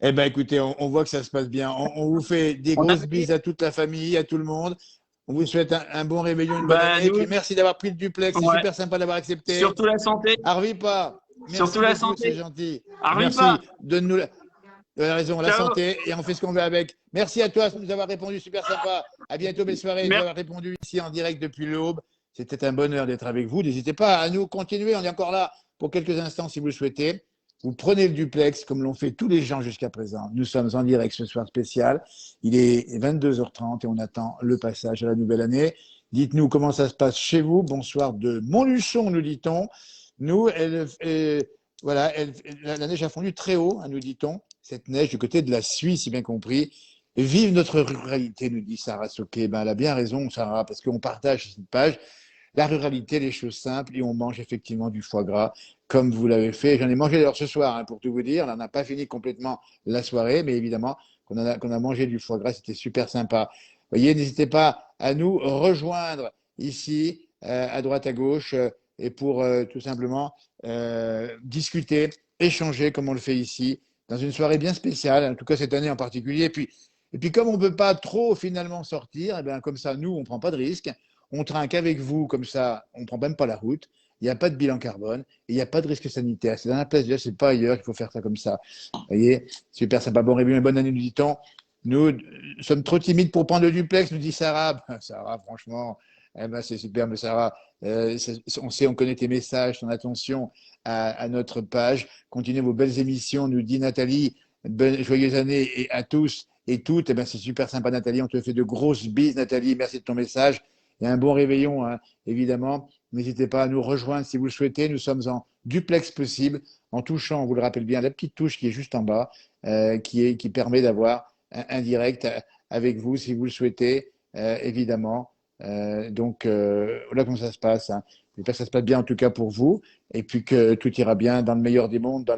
A: Eh ben écoutez, on voit que ça se passe bien. On vous fait des
H: On a
A: grosses bises à toute la famille, à tout le monde. On vous souhaite un bon réveillon, une bonne
H: Bah,
A: année. Et
H: nous,
A: puis merci d'avoir pris le duplex. C'est
H: ouais.
A: super sympa d'avoir accepté.
H: Surtout la santé.
A: Harvey pas. Merci
H: Surtout la
A: beaucoup, c'est
H: santé.
A: gentil.
H: Arrive
A: Merci.
H: pas.
A: Donne-nous la raison, la
H: Ciao.
A: santé, et on fait ce qu'on veut avec. Merci à toi de nous avoir répondu, super sympa. À bientôt, belle soirée, de nous
H: Merci.
A: avoir répondu ici en direct depuis l'Aube. C'était un bonheur d'être avec vous. N'hésitez pas à nous continuer. On est encore là pour quelques instants si vous le souhaitez. Vous prenez le duplex comme l'ont fait tous les gens jusqu'à présent. Nous sommes en direct ce soir spécial. Il est 22h30 et on attend le passage à la nouvelle année. Dites-nous comment ça se passe chez vous. Bonsoir de Montluçon, nous dit-on. Nous, voilà, la neige a fondu très haut, hein, nous dit-on. Cette neige du côté de la Suisse, si bien compris. Vive notre ruralité, nous dit Sarah Soquet. Ben, elle a bien raison, Sarah, parce qu'on partage cette page. La ruralité, les choses simples, et on mange effectivement du foie gras, comme vous l'avez fait. J'en ai mangé d'ailleurs ce soir, hein, pour tout vous dire. On n'en a pas fini complètement la soirée, mais évidemment qu'on a mangé du foie gras, c'était super sympa. Vous voyez, n'hésitez pas à nous rejoindre ici, à droite, à gauche, et pour tout simplement discuter, échanger comme on le fait ici, dans une soirée bien spéciale, en tout cas cette année en particulier. Et puis comme on ne peut pas trop finalement sortir, et bien comme ça, nous, on ne prend pas de risque. On trinque avec vous, comme ça, on ne prend même pas la route. Il n'y a pas de bilan carbone et il n'y a pas de risque sanitaire. C'est dans la place, déjà, c'est pas ailleurs qu'il faut faire ça comme ça. Vous voyez, super sympa. Bon réveillon et bonne année, nous dit-on. Nous sommes trop timides pour prendre le duplex, nous dit Sarah. Sarah, franchement, eh ben, c'est super, mais Sarah, on connaît tes messages, ton attention à notre page. Continuez vos belles émissions, nous dit Nathalie. Joyeuses années et à tous et toutes. Eh ben, c'est super sympa, Nathalie. On te fait de grosses bises, Nathalie. Merci de ton message. Et un bon réveillon, hein, évidemment. N'hésitez pas à nous rejoindre si vous le souhaitez. Nous sommes en duplex possible, en touchant, on vous le rappelle bien, la petite touche qui est juste en bas, qui permet d'avoir un direct avec vous si vous le souhaitez, évidemment. Donc, voilà comment ça se passe. Hein. J'espère que ça se passe bien en tout cas pour vous, et puis que tout ira bien dans le meilleur des mondes, dans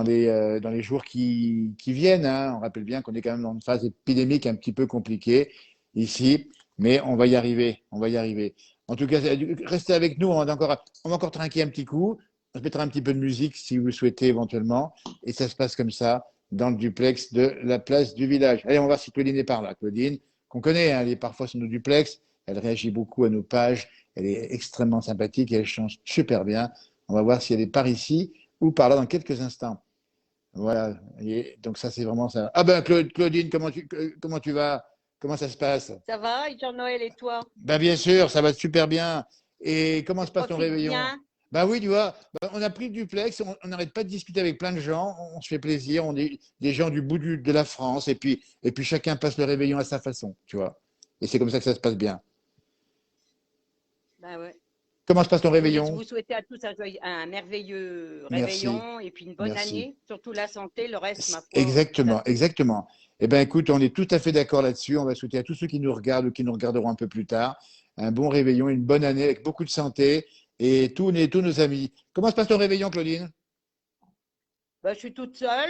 A: les jours qui viennent. Hein. On rappelle bien qu'on est quand même dans une phase épidémique un petit peu compliquée ici. Mais on va y arriver, on va y arriver. En tout cas, restez avec nous, on va encore trinquer un petit coup. On se mettra un petit peu de musique si vous le souhaitez éventuellement. Et ça se passe comme ça dans le duplex de la place du village. Allez, on va voir si Claudine est par là. Claudine, qu'on connaît, hein, elle est parfois sur nos duplex. Elle réagit beaucoup à nos pages. Elle est extrêmement sympathique et elle change super bien. On va voir si elle est par ici ou par là dans quelques instants. Voilà. Et donc ça, c'est vraiment ça. Ah ben, Claudine, comment tu vas? Comment ça se passe?
I: Ça va, et Jean-Noël et toi?
A: Ben, bien sûr, ça va super bien. Et comment se passe ton
I: Profite
A: réveillon?
I: bien.
A: Ben oui, tu vois, ben, on a pris le duplex, on n'arrête pas de discuter avec plein de gens, on se fait plaisir, on est des gens du bout de la France, et puis chacun passe le réveillon à sa façon, tu vois. Et c'est comme ça que ça se passe bien.
I: Ben ouais.
A: Comment se passe ton
I: Je voulais
A: réveillon?
I: vous souhaiter à tous un merveilleux
A: Merci,
I: réveillon et puis une bonne
A: merci.
I: année, surtout la santé, le reste, ma foi, on s'en
A: Exactement,
I: fout.
A: exactement. Eh bien, écoute, on est tout à fait d'accord là-dessus. On va souhaiter à tous ceux qui nous regardent ou qui nous regarderont un peu plus tard un bon réveillon, une bonne année avec beaucoup de santé et tous nos amis. Comment se passe ton réveillon, Claudine?
I: Ben, je suis toute seule.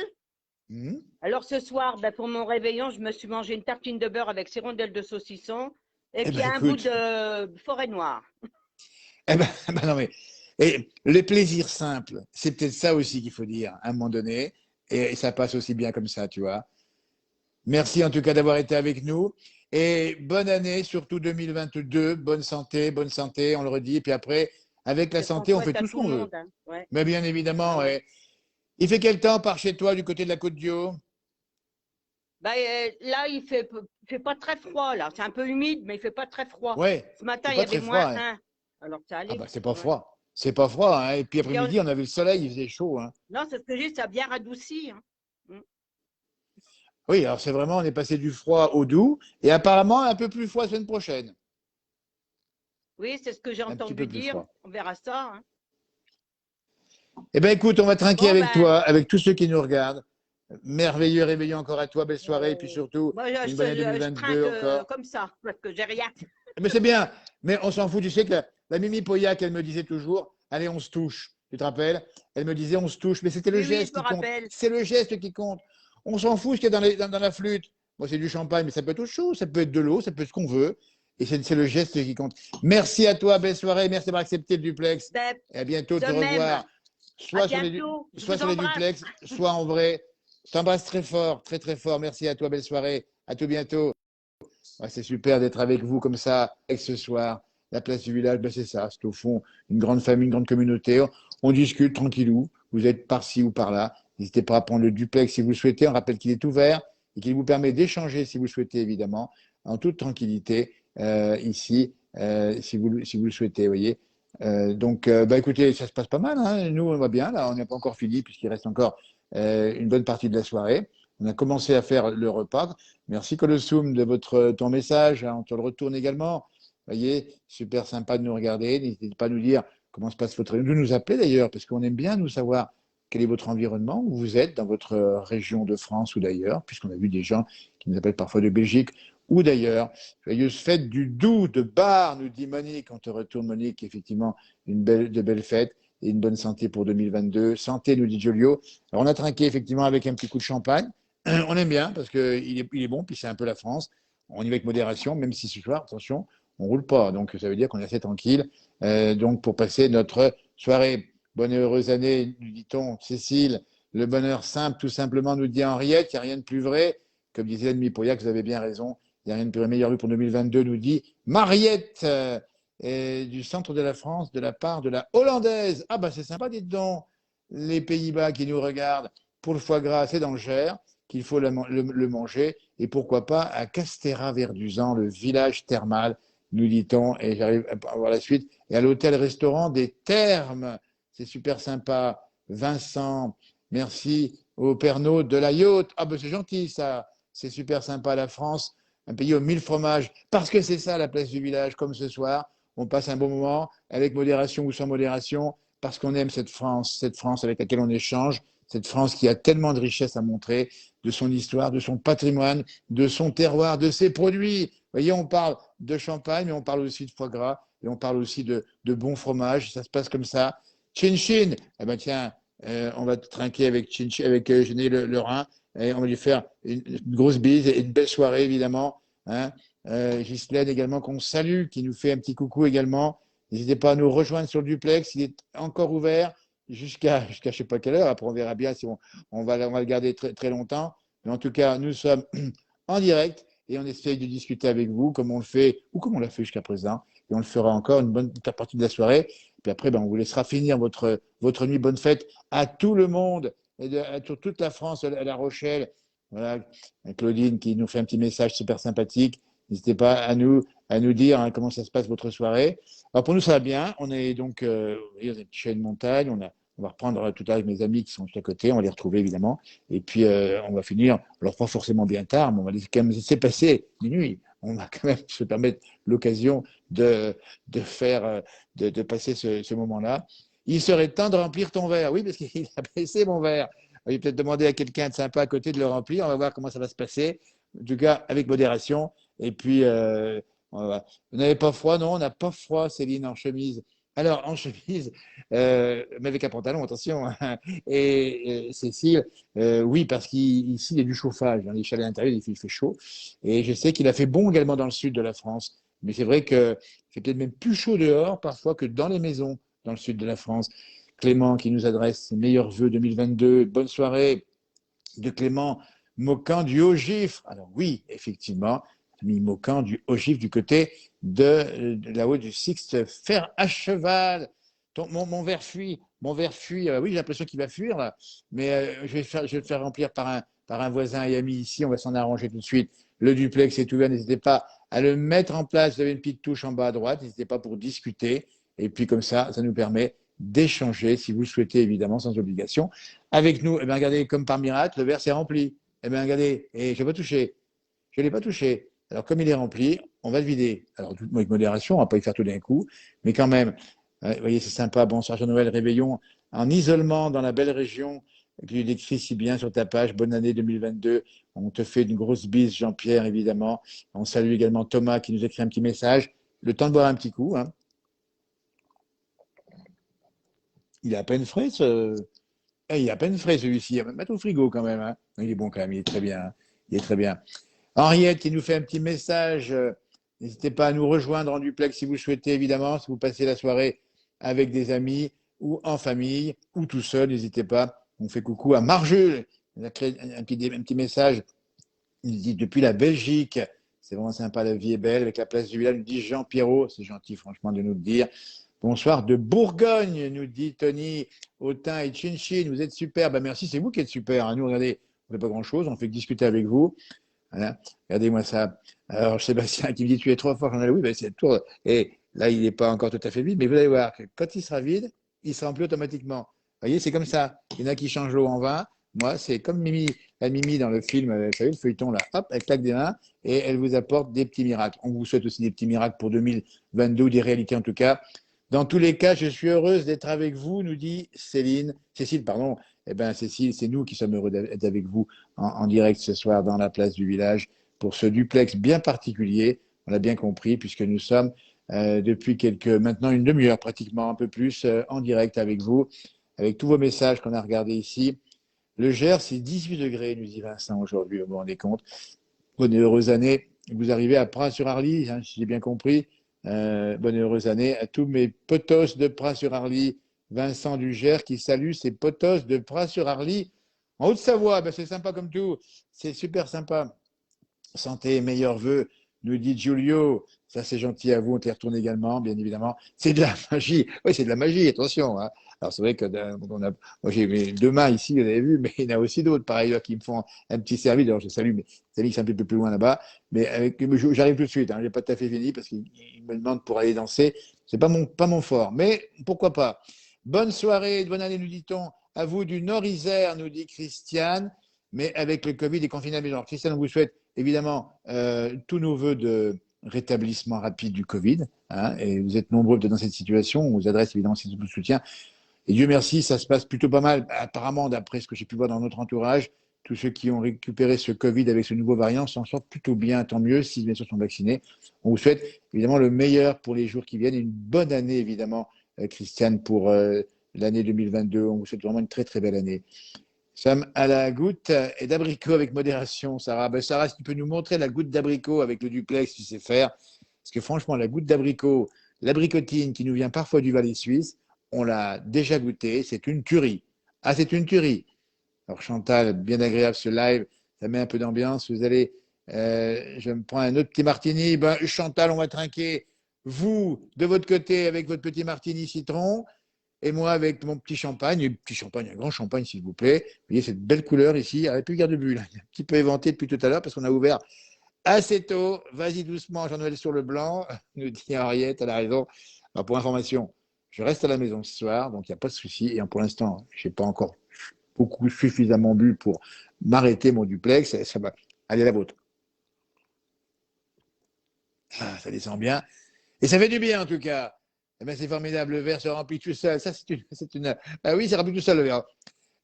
A: Hmm.
I: Alors ce soir, ben, pour mon réveillon, je me suis mangé une tartine de beurre avec 6 rondelles de saucisson et
A: Eh
I: puis
A: bien,
I: un bout
A: écoute,
I: de forêt noire.
A: eh ben, ben non, mais et les plaisirs simples, c'est peut-être ça aussi qu'il faut dire à un moment donné, et ça passe aussi bien comme ça, tu vois. Merci en tout cas d'avoir été avec nous. Et bonne année, surtout 2022. Bonne santé, on le redit. Et puis après, avec la
I: C'est ce qu'on
A: santé, on fait
I: souhaite à
A: tout ce
I: tout le
A: qu'on veut.
I: monde, hein. Ouais.
A: Mais bien évidemment,
I: Ah ouais.
A: ouais. Il fait quel temps par chez toi, du côté de la Côte d'Io?
I: Ben, là, il fait pas très froid, là. C'est un peu humide, mais il fait pas très froid.
A: Ouais,
I: Ce matin,
A: c'est
I: il y
A: pas
I: avait
A: très froid,
I: moins
A: hein.
I: 1. Alors ça
A: Ah
I: allait.
A: bah c'est pas
I: Ouais.
A: froid. C'est pas froid, hein. Et puis
I: Et
A: après-midi, on avait le soleil, il faisait chaud, hein.
I: non, c'est ce que j'ai dit, ça a bien radouci, hein. Mm.
A: Oui, alors c'est vraiment, on est passé du froid au doux, et apparemment un peu plus froid la semaine prochaine.
I: Oui, c'est ce que j'ai
A: Un petit
I: entendu
A: peu plus
I: dire.
A: froid.
I: On verra ça, hein.
A: Eh bien, écoute, on va trinquer
I: Bon,
A: avec
I: ben,
A: toi, avec tous ceux qui nous regardent. Merveilleux réveillon encore à toi, belle soirée, et puis surtout,
I: moi,
A: une bonne année
I: je trinque
A: 2022 encore.
I: comme ça, parce que j'ai rien.
A: Mais c'est bien, mais on s'en fout. Tu sais que la Mimi Poyac, elle me disait toujours, allez, on se touche. Tu te rappelles? Elle me disait, on se touche, mais c'était le
I: Oui, oui,
A: geste
I: je me
A: qui compte.
I: rappelle.
A: C'est le geste qui compte. On s'en fout ce qu'il y a dans la flûte. Moi, c'est du champagne, mais ça peut être autre chose, ça peut être de l'eau, ça peut être ce qu'on veut. Et c'est le geste qui compte. Merci à toi, belle soirée, merci d'avoir accepté le duplex.
I: Ben,
A: Et à bientôt,
I: de
A: te
I: même.
A: revoir,
I: À
A: soit
I: bientôt. Je vous
A: sur les
I: embrasse.
A: duplex, soit en vrai. Je t'embrasse très fort, très très fort. Merci à toi, belle soirée. À tout bientôt. Ouais, c'est super d'être avec vous comme ça, avec ce soir. La place du village, ben c'est ça. C'est au fond une grande famille, une grande communauté. On discute tranquillou. Vous êtes par-ci ou par-là. N'hésitez pas à prendre le duplex si vous le souhaitez. On rappelle qu'il est ouvert et qu'il vous permet d'échanger si vous le souhaitez, évidemment, en toute tranquillité, ici, si vous le souhaitez, vous voyez. Bah, écoutez, ça se passe pas mal, hein. Nous, on va bien. Là, on n'est pas encore fini puisqu'il reste encore une bonne partie de la soirée. On a commencé à faire le repas. Merci Colossum de ton message, hein, on te le retourne également. Vous voyez, super sympa de nous regarder. N'hésitez pas à nous dire comment se passe votre région, de nous appeler d'ailleurs, parce qu'on aime bien nous savoir quel est votre environnement, où vous êtes dans votre région de France ou d'ailleurs, puisqu'on a vu des gens qui nous appellent parfois de Belgique ou d'ailleurs. Joyeuse fête du Doubs de Bar, nous dit Monique. On te retourne Monique, effectivement, de belles fêtes et une bonne santé pour 2022. Santé, nous dit Jolio. Alors on a trinqué effectivement avec un petit coup de champagne. On aime bien parce qu'il il est bon, puis c'est un peu la France. On y va avec modération, même si ce soir, attention, on roule pas. Donc ça veut dire qu'on est assez tranquille. Donc pour passer notre soirée, bonne et heureuse année, nous dit-on, Cécile. Le bonheur simple, tout simplement, nous dit Henriette. Il n'y a rien de plus vrai. Comme disait l'ennemi Pauillac, vous avez bien raison. Il n'y a rien de plus meilleur vue pour 2022, nous dit Mariette, du centre de la France, de la part de la Hollandaise. Ah bah c'est sympa, dites donc. Les Pays-Bas qui nous regardent pour le foie gras, c'est dans le Cher qu'il faut le manger. Et pourquoi pas à Castéra-Verduzan, le village thermal, nous dit-on. Et j'arrive à voir la suite. Et à l'hôtel-restaurant des Thermes. C'est super sympa. Vincent, merci au Pernod de la Yacht. Ah ben c'est gentil ça. C'est super sympa la France. Un pays aux 1000 fromages. Parce que c'est ça la place du village, comme ce soir. On passe un bon moment avec modération ou sans modération. Parce qu'on aime cette France avec laquelle on échange, cette France qui a tellement de richesses à montrer, de son histoire, de son patrimoine, de son terroir, de ses produits. Vous voyez, on parle de champagne, mais on parle aussi de foie gras et on parle aussi de bons fromages. Ça se passe comme ça. Chin Chin, eh ben tiens, on va trinquer avec Chin Chin, avec Géné le Rhin, et on va lui faire une grosse bise et une belle soirée, évidemment. Hein. Ghislaine également, qu'on salue, qui nous fait un petit coucou également. N'hésitez pas à nous rejoindre sur le duplex, il est encore ouvert jusqu'à je ne sais pas quelle heure. Après, on verra bien si on va le garder très, très longtemps. Mais en tout cas, nous sommes en direct et on essaye de discuter avec vous comme on le fait ou comme on l'a fait jusqu'à présent. Et on le fera encore une bonne partie de la soirée. Puis après, ben, on vous laissera finir votre nuit. Bonne fête à tout le monde, et à toute la France, à La Rochelle, Voilà, Claudine qui nous fait un petit message super sympathique. N'hésitez pas à nous dire hein, comment ça se passe votre soirée. Alors pour nous, ça va bien. On est donc oui, on est chez une montagne. On va reprendre tout à l'heure avec mes amis qui sont juste à côté. On va les retrouver évidemment. Et puis on va finir, alors pas forcément bien tard, mais on va quand même laisser passer minuit. On va quand même se permettre l'occasion de faire, de passer ce moment-là. Il serait temps de remplir ton verre. Oui, parce qu'il a baissé mon verre. Il va peut-être demander à quelqu'un de sympa à côté de le remplir. On va voir comment ça va se passer. En tout cas, avec modération. Et puis, vous n'avez pas froid? Non, on n'a pas froid, Céline, en chemise. Alors, en chemise, mais avec un pantalon, attention. Hein. Et Cécile, oui, parce qu'ici, il y a du chauffage. Dans les chalets intérieurs, il fait chaud. Et je sais qu'il a fait bon également dans le sud de la France. Mais c'est vrai que c'est peut-être même plus chaud dehors parfois que dans les maisons dans le sud de la France. Clément qui nous adresse ses meilleurs vœux 2022. Bonne soirée de Clément Moquin du Haut-Gifre. Alors oui, effectivement, ami Moquin du Haut-Gifre du côté de là-haut du Sixte Fer à cheval. Mon verre fuit. Mon verre fuit. Oui, j'ai l'impression qu'il va fuir là. Mais je vais le faire remplir par un voisin et ami ici. On va s'en arranger tout de suite. Le duplex est ouvert. N'hésitez pas à le mettre en place. Vous avez une petite touche en bas à droite. N'hésitez pas pour discuter. Et puis comme ça nous permet d'échanger, si vous le souhaitez évidemment, sans obligation. Avec nous, eh bien, regardez, comme par miracle, le verre s'est rempli. Eh bien, regardez, et je n'ai pas touché. Je ne l'ai pas touché. Alors, comme il est rempli, on va le vider. Alors, avec modération, on ne va pas y faire tout d'un coup, mais quand même, vous voyez, c'est sympa. Bonsoir Jean-Noël, réveillon en isolement dans la belle région que tu décris si bien sur ta page. Bonne année 2022. On te fait une grosse bise, Jean-Pierre, évidemment. On salue également Thomas qui nous écrit un petit message. Le temps de boire un petit coup, hein. Il est à peine frais, il est à peine frais celui-ci. Il va même mettre au frigo quand même. Hein. Il est bon quand même, il est très bien. Il est très bien. Henriette qui nous fait un petit message. N'hésitez pas à nous rejoindre en duplex si vous le souhaitez, évidemment. Si vous passez la soirée avec des amis ou en famille ou tout seul, n'hésitez pas. On fait coucou à Marjule. Il a créé un petit message. Il dit depuis la Belgique. C'est vraiment sympa, la vie est belle. Avec la place du village, nous dit Jean Pierrot. C'est gentil, franchement, de nous le dire. Bonsoir de Bourgogne, nous dit Tony, Autain et Chinchin. Vous êtes super. Ben merci, c'est vous qui êtes super. Hein. Nous, regardez, on ne fait pas grand-chose, on fait que discuter avec vous. Voilà. Regardez-moi ça. Alors, Sébastien qui me dit tu es trop fort. J'en ai oui, ben, c'est le tour. Et là, il n'est pas encore tout à fait vide, mais vous allez voir que quand il sera vide, il sera rempli automatiquement. Vous voyez, c'est comme ça. Il y en a qui changent l'eau en vin. Moi, c'est comme Mimi, la Mimi dans le film, vous savez, le feuilleton là, hop, elle claque des mains et elle vous apporte des petits miracles. On vous souhaite aussi des petits miracles pour 2022, ou des réalités en tout cas. Dans tous les cas, je suis heureuse d'être avec vous, nous dit Cécile, pardon. Eh bien, Cécile, c'est nous qui sommes heureux d'être avec vous en direct ce soir dans la place du village pour ce duplex bien particulier. On l'a bien compris puisque nous sommes depuis maintenant une demi-heure pratiquement, un peu plus, en direct avec vous, avec tous vos messages qu'on a regardés ici. Le Gers, c'est 18 degrés, nous dit Vincent aujourd'hui, vous vous rendez compte. Bonne et heureuse année. Vous arrivez à Pras-sur-Arly, hein, si j'ai bien compris. Bonne et heureuse année à tous mes potos de Pras-sur-Arly. Vincent du Gers qui salue ses potos de Pras-sur-Arly en Haute-Savoie. Ben, c'est sympa comme tout. C'est super sympa. Santé et meilleurs vœux, nous dit Giulio. Ça, c'est gentil à vous. On te les retourne également, bien évidemment. C'est de la magie. Oui, c'est de la magie, attention. Hein. Alors, c'est vrai que moi, j'ai mes deux mains ici, vous avez vu, mais il y en a aussi d'autres, par ailleurs, qui me font un petit service. Alors, je salue mes amis qui sont un peu plus loin là-bas. Mais j'arrive tout de suite. Hein. Je n'ai pas tout à fait fini parce qu'ils me demandent pour aller danser. C'est pas mon fort. Mais pourquoi pas. Bonne soirée, bonne année, nous dit-on. À vous du Nord-Isère, nous dit Christiane. Mais avec le Covid et confinement à la maison. Christiane, on vous souhaite évidemment tous nos voeux de rétablissement rapide du Covid. Hein, et vous êtes nombreux dans cette situation. On vous adresse évidemment tout le soutien. Et Dieu merci, ça se passe plutôt pas mal. Apparemment, d'après ce que j'ai pu voir dans notre entourage, tous ceux qui ont récupéré ce Covid avec ce nouveau variant s'en sortent plutôt bien, tant mieux, si bien sûr sont vaccinés. On vous souhaite évidemment le meilleur pour les jours qui viennent et une bonne année évidemment, Christiane, pour l'année 2022. On vous souhaite vraiment une très très belle année. Nous sommes à la goutte et d'abricot avec modération, Sarah. Ben, Sarah, si tu peux nous montrer la goutte d'abricot avec le duplex, tu sais faire. Parce que franchement, la goutte d'abricot, l'abricotine qui nous vient parfois du Valais suisse, on l'a déjà goûté, c'est une tuerie. Ah, c'est une tuerie. Alors Chantal, bien agréable ce live, ça met un peu d'ambiance. Vous allez, je me prends un autre petit martini. Ben, Chantal, on va trinquer. Vous, de votre côté, avec votre petit martini citron. et moi avec mon petit champagne, un grand champagne s'il vous plaît. Vous voyez cette belle couleur ici, avec plus garde de but, là. Un petit peu éventé depuis tout à l'heure parce qu'on a ouvert assez tôt. Vas-y doucement, Jean-Noël sur le blanc, nous dit Henriette, elle a raison. Alors, pour information, je reste à la maison ce soir, donc il n'y a pas de souci. Et pour l'instant, je n'ai pas encore suffisamment bu pour m'arrêter mon duplex. Ça va. Allez, la vôtre. Ah, ça descend bien. Et ça fait du bien en tout cas. Eh ben, c'est formidable, le verre se remplit tout seul. Ça, Ah oui, c'est rempli tout seul le verre.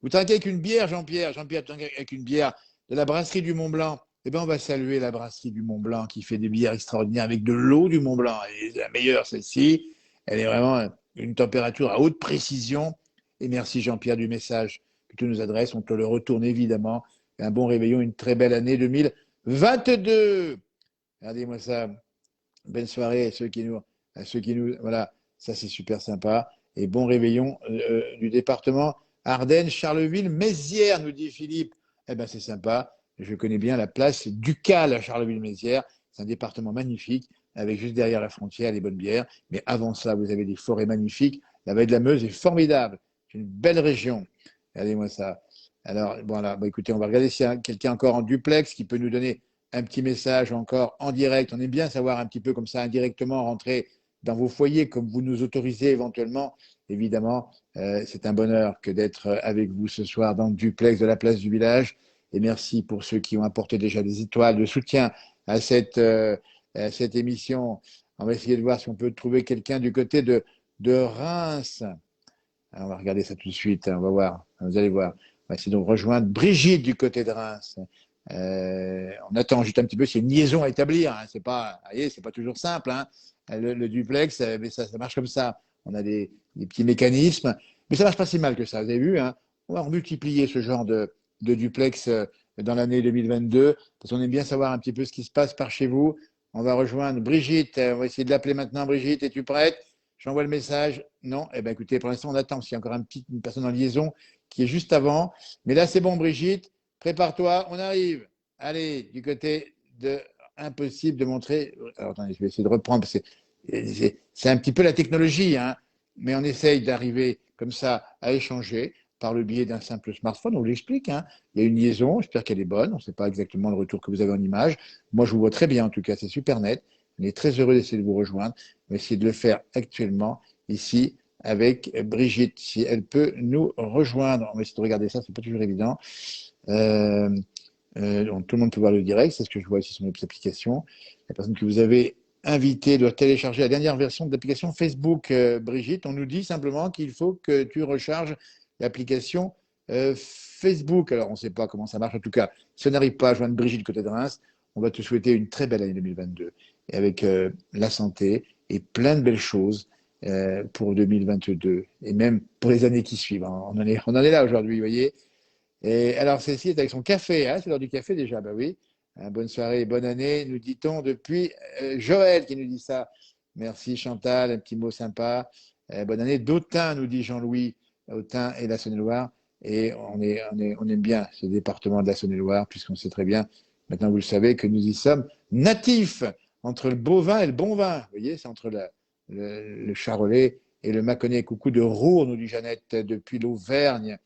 A: Vous trinquez avec une bière, Jean-Pierre. Jean-Pierre trinque avec une bière de la brasserie du Mont-Blanc. Eh bien, on va saluer la brasserie du Mont-Blanc qui fait des bières extraordinaires avec de l'eau du Mont-Blanc. Et la meilleure, celle-ci. Elle est vraiment une température à haute précision. Et merci Jean-Pierre du message que tu nous adresses. On te le retourne évidemment. Un bon réveillon, une très belle année 2022. Regardez-moi ça. Belle soirée à ceux qui nous. Voilà, ça c'est super sympa. Et bon réveillon du département Ardennes, Charleville, Mézières, nous dit Philippe. Eh bien, c'est sympa. Je connais bien la place Ducal à Charleville-Mézières. C'est un département magnifique, avec juste derrière la frontière les bonnes bières. Mais avant ça, vous avez des forêts magnifiques. La vallée de la Meuse est formidable. C'est une belle région. Regardez-moi ça. Alors, voilà, écoutez, on va regarder s'il y a quelqu'un encore en duplex qui peut nous donner un petit message encore en direct. On aime bien savoir un petit peu comme ça, indirectement, rentrer dans vos foyers, comme vous nous autorisez éventuellement. Évidemment, c'est un bonheur que d'être avec vous ce soir dans le duplex de la place du village. Et merci pour ceux qui ont apporté déjà des étoiles de soutien à cette émission. On va essayer de voir si on peut trouver quelqu'un du côté de Reims. Alors, on va regarder ça tout de suite. On va voir. Vous allez voir. On va essayer de rejoindre Brigitte du côté de Reims. On attend juste un petit peu. C'est une liaison à établir. Hein. C'est pas, vous voyez, c'est pas toujours simple. Hein. Le duplex, mais ça marche comme ça. On a des petits mécanismes, mais ça marche pas si mal que ça. Vous avez vu, hein. On va multiplier ce genre de duplex dans l'année 2022, parce qu'on aime bien savoir un petit peu ce qui se passe par chez vous. On va rejoindre Brigitte. On va essayer de l'appeler maintenant. Brigitte, es-tu prête? J'envoie le message. Non. Eh bien, écoutez, pour l'instant, on attend. S'il y a encore une personne en liaison qui est juste avant. Mais là, c'est bon, Brigitte. Prépare-toi. On arrive. Allez, du côté de impossible de montrer. Alors, attendez, je vais essayer de reprendre parce que c'est un petit peu la technologie, hein. Mais on essaye d'arriver comme ça à échanger par le biais d'un simple smartphone. On vous l'explique, hein. Il y a une liaison. J'espère qu'elle est bonne. On ne sait pas exactement le retour que vous avez en image. Moi, je vous vois très bien. En tout cas, c'est super net. On est très heureux d'essayer de vous rejoindre. On va essayer de le faire actuellement ici avec Brigitte, si elle peut nous rejoindre. On va essayer de regarder ça, c'est pas toujours évident. Donc, tout le monde peut voir le direct, c'est ce que je vois ici sur notre application. La personne que vous avez invitée doit télécharger la dernière version de l'application Facebook. Brigitte, on nous dit simplement qu'il faut que tu recharges l'application Facebook. Alors, on ne sait pas comment ça marche. En tout cas, si on n'arrive pas à joindre Brigitte côté de Reims, on va te souhaiter une très belle année 2022 et avec la santé et plein de belles choses pour 2022 et même pour les années qui suivent. On en est là aujourd'hui, vous voyez. Et alors, Cécile est avec son café. Hein, c'est l'heure du café déjà, bah oui. Bonne soirée et bonne année, nous dit-on depuis Joël qui nous dit ça. Merci Chantal, un petit mot sympa. Bonne année d'Autun, nous dit Jean-Louis. Autun et la Saône-et-Loire. Et on aime bien ce département de la Saône-et-Loire, puisqu'on sait très bien, maintenant vous le savez, que nous y sommes natifs entre le beau vin et le bon vin. Vous voyez, c'est entre le charolais et le mâconnais. Coucou de Roure, nous dit Jeannette, depuis l'Auvergne.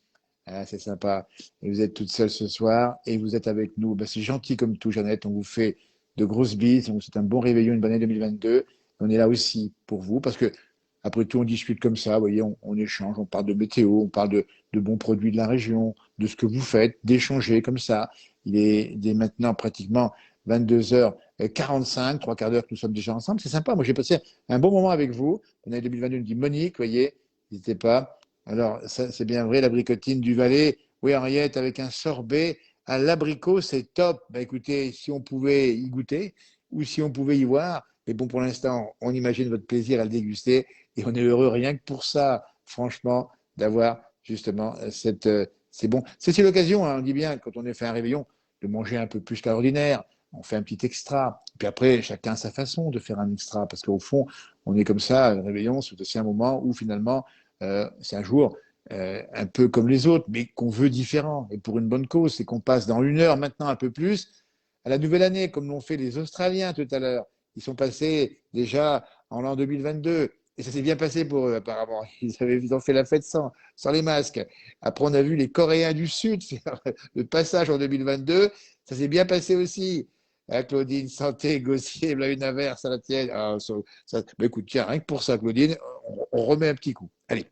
A: Ah, c'est sympa. Et vous êtes toute seule ce soir et vous êtes avec nous. Ben, c'est gentil comme tout, Jeannette. On vous fait de grosses bises. On vous souhaite un bon réveillon, une bonne année 2022. On est là aussi pour vous parce que, après tout, on discute comme ça. Vous voyez, on échange, on parle de météo, on parle de bons produits de la région, de ce que vous faites, d'échanger comme ça. Il est maintenant pratiquement 22h45, 3/4 que nous sommes déjà ensemble. C'est sympa. Moi, j'ai passé un bon moment avec vous. Bonne année 2022, nous dit Monique. Vous voyez, n'hésitez pas. Alors, ça, c'est bien vrai, l'abricotine du Valais. Oui, Henriette, avec un sorbet à l'abricot, c'est top. Bah, écoutez, si on pouvait y goûter ou si on pouvait y voir, mais bon, pour l'instant, on imagine votre plaisir à le déguster et on est heureux rien que pour ça, franchement, d'avoir justement c'est bon. C'est l'occasion, hein, on dit bien, quand on est fait un réveillon, de manger un peu plus qu'à l'ordinaire. On fait un petit extra. Puis après, chacun a sa façon de faire un extra parce qu'au fond, on est comme ça, le réveillon, c'est aussi un moment où finalement, c'est un jour un peu comme les autres, mais qu'on veut différent et pour une bonne cause. C'est qu'on passe dans 1 heure maintenant un peu plus à la nouvelle année, comme l'ont fait les Australiens tout à l'heure. Ils sont passés déjà en l'an 2022 Et ça s'est bien passé pour eux, apparemment. Ils ont fait la fête sans les masques. Après, on a vu les Coréens du Sud faire le passage en 2022. Ça s'est bien passé aussi. Hein, Claudine, santé, Gossier, là, une averse à la tienne. Ah, bah, écoute, tiens, rien que pour ça, Claudine, on remet un petit coup. Allez.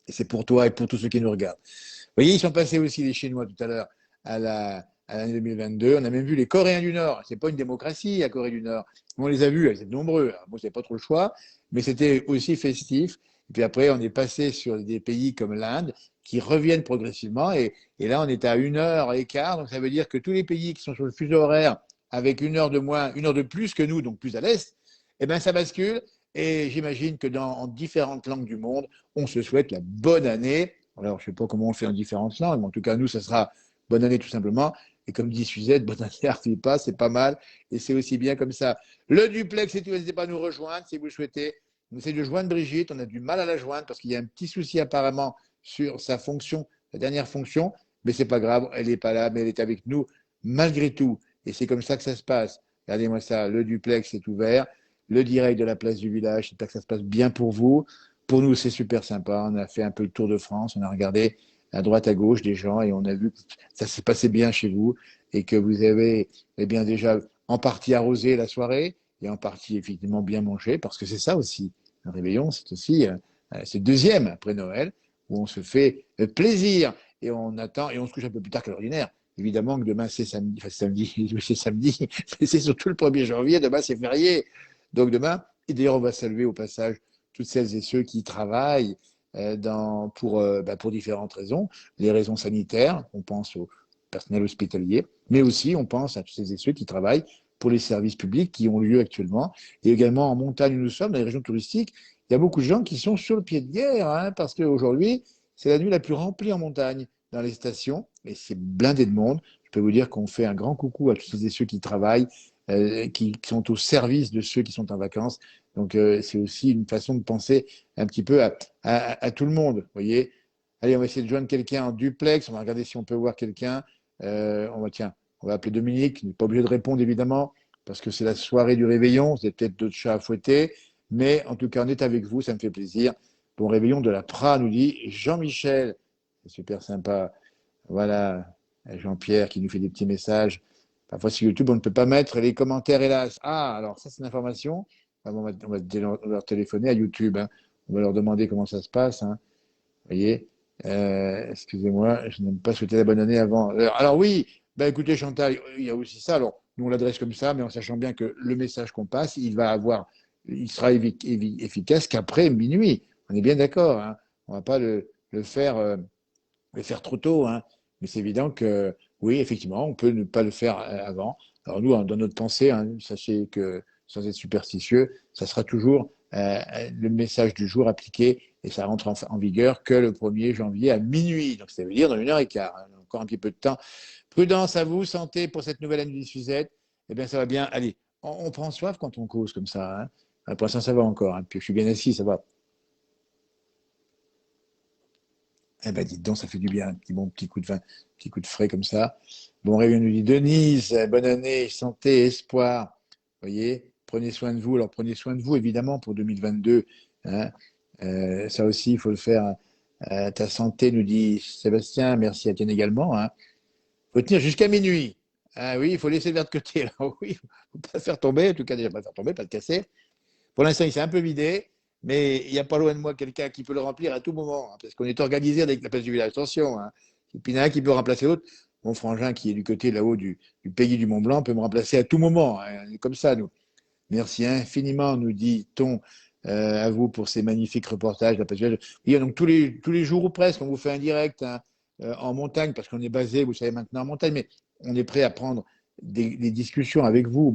A: Et c'est pour toi et pour tous ceux qui nous regardent. Vous voyez, ils sont passés aussi, les Chinois, tout à l'heure, à l'année 2022. On a même vu les Coréens du Nord. C'est pas une démocratie, la Corée du Nord. On les a vus, ils étaient nombreux. Alors, bon, c'est pas trop le choix, mais c'était aussi festif. Et puis après, on est passé sur des pays comme l'Inde qui reviennent progressivement. Et là, on est à 1 heure et quart. Donc, ça veut dire que tous les pays qui sont sur le fuseau horaire avec 1 heure de moins, 1 heure de plus que nous, donc plus à l'est, eh ben, ça bascule. Et j'imagine que en différentes langues du monde, on se souhaite la bonne année. Alors, je ne sais pas comment on fait en différentes langues, mais en tout cas, nous, ça sera bonne année tout simplement. Et comme dit Suzette, bonne année, n'arrive pas, c'est pas mal. Et c'est aussi bien comme ça. Le duplex, et tout, n'hésitez pas à nous rejoindre si vous le souhaitez. On essaie de joindre Brigitte, on a du mal à la joindre parce qu'il y a un petit souci apparemment sur sa fonction, la dernière fonction. Mais c'est pas grave, elle n'est pas là, mais elle est avec nous malgré tout. Et c'est comme ça que ça se passe. Regardez-moi ça, le duplex est ouvert. Le direct de la place du village, j'espère que ça se passe bien pour vous. Pour nous, c'est super sympa. On a fait un peu le tour de France, on a regardé à droite, à gauche des gens et on a vu que ça s'est passé bien chez vous et que vous avez eh bien, déjà en partie arrosé la soirée et en partie effectivement bien mangé parce que c'est ça aussi. Un réveillon, c'est aussi c'est le deuxième après Noël où on se fait plaisir et on attend et on se couche un peu plus tard que l'ordinaire. Évidemment que demain c'est samedi, enfin samedi, c'est samedi, mais c'est surtout le 1er janvier, demain c'est férié. Donc demain, et d'ailleurs on va saluer au passage toutes celles et ceux qui travaillent pour différentes raisons. Les raisons sanitaires, on pense au personnel hospitalier, mais aussi on pense à toutes celles et ceux qui travaillent pour les services publics qui ont lieu actuellement. Et également en montagne où nous sommes, dans les régions touristiques, il y a beaucoup de gens qui sont sur le pied de guerre, hein, parce qu'aujourd'hui, c'est la nuit la plus remplie en montagne dans les stations, et c'est blindé de monde. Je peux vous dire qu'on fait un grand coucou à tous ceux et ceux qui travaillent, qui sont au service de ceux qui sont en vacances. Donc, c'est aussi une façon de penser un petit peu à tout le monde, vous voyez. Allez, on va essayer de joindre quelqu'un en duplex. On va regarder si on peut voir quelqu'un. On va appeler Dominique. Il n'est pas obligé de répondre, évidemment, parce que c'est la soirée du réveillon. Vous avez peut-être d'autres chats à fouetter. Mais en tout cas, on est avec vous. Ça me fait plaisir. Bon réveillon de la Pra, nous dit Jean-Michel. C'est super sympa. Voilà. Jean-Pierre qui nous fait des petits messages. Parfois, sur YouTube, on ne peut pas mettre les commentaires, hélas. Ah, alors ça, c'est une information. On va leur téléphoner à YouTube. Hein. On va leur demander comment ça se passe. Hein. Vous voyez, excusez-moi, je n'aime pas souhaiter la bonne année avant. Alors oui, bah écoutez Chantal, il y a aussi ça. Alors nous on l'adresse comme ça, mais en sachant bien que le message qu'on passe, il sera efficace qu'après minuit. On est bien d'accord. Hein. On ne va pas le faire trop tôt. Hein. Mais c'est évident que oui, effectivement, on peut ne pas le faire avant. Alors nous, dans notre pensée, hein, sachez que sans être superstitieux, ça sera toujours le message du jour appliqué et ça rentre en vigueur que le 1er janvier à minuit. Donc ça veut dire dans 1 heure et quart. Hein, encore un petit peu de temps. Prudence à vous, santé pour cette nouvelle année de Suzette. Eh bien, ça va bien. Allez, on prend soif quand on cause comme ça. Hein. Pour l'instant, ça va encore. Hein. Puis je suis bien assis, ça va. Eh ben, dites donc, ça fait du bien. Un petit coup de vin, petit coup de frais comme ça. Bon réveillon, nous dit Denise. Bonne année, santé, espoir. Vous voyez, prenez soin de vous. Alors, prenez soin de vous, évidemment, pour 2022. Hein. Ça aussi, il faut le faire. Ta santé, nous dit Sébastien. Merci à Tienne également. Hein. Faut tenir jusqu'à minuit. Ah oui, il faut laisser le verre de côté. Là. Oui, faut pas le faire tomber. En tout cas, déjà, pas le faire tomber, pas le casser. Pour l'instant, il s'est un peu vidé. Mais il n'y a pas loin de moi quelqu'un qui peut le remplir à tout moment, hein, parce qu'on est organisé avec la place du village. Attention, hein. Et puis il y en a un qui peut remplacer l'autre. Mon frangin qui est du côté là-haut du pays du Mont Blanc peut me remplacer à tout moment. Hein. On est comme ça, nous. Merci infiniment, nous dit-on, à vous pour ces magnifiques reportages de la place du village. Et donc tous les jours ou presque, on vous fait un direct hein, en montagne, parce qu'on est basé, vous savez maintenant, en montagne, mais on est prêt à prendre des discussions avec vous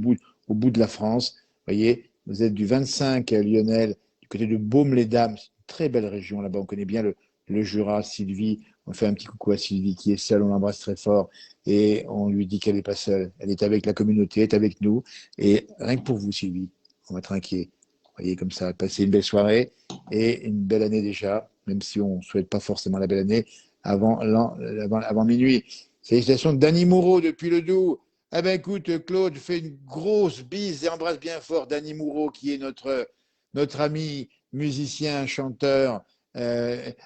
A: au bout de la France. Vous voyez, vous êtes du 25, Lionel, du côté de Baume-les-Dames, c'est une très belle région là-bas, on connaît bien le Jura, Sylvie, on fait un petit coucou à Sylvie qui est seule, on l'embrasse très fort et on lui dit qu'elle n'est pas seule, elle est avec la communauté, elle est avec nous et rien que pour vous Sylvie, on va être inquiet. Vous voyez comme ça, passer une belle soirée et une belle année déjà, même si on ne souhaite pas forcément la belle année avant minuit. Félicitations de Dany Moreau depuis le Doubs. Eh ben écoute, Claude, fais une grosse bise et embrasse bien fort Danny Moreau, qui est notre ami musicien, chanteur,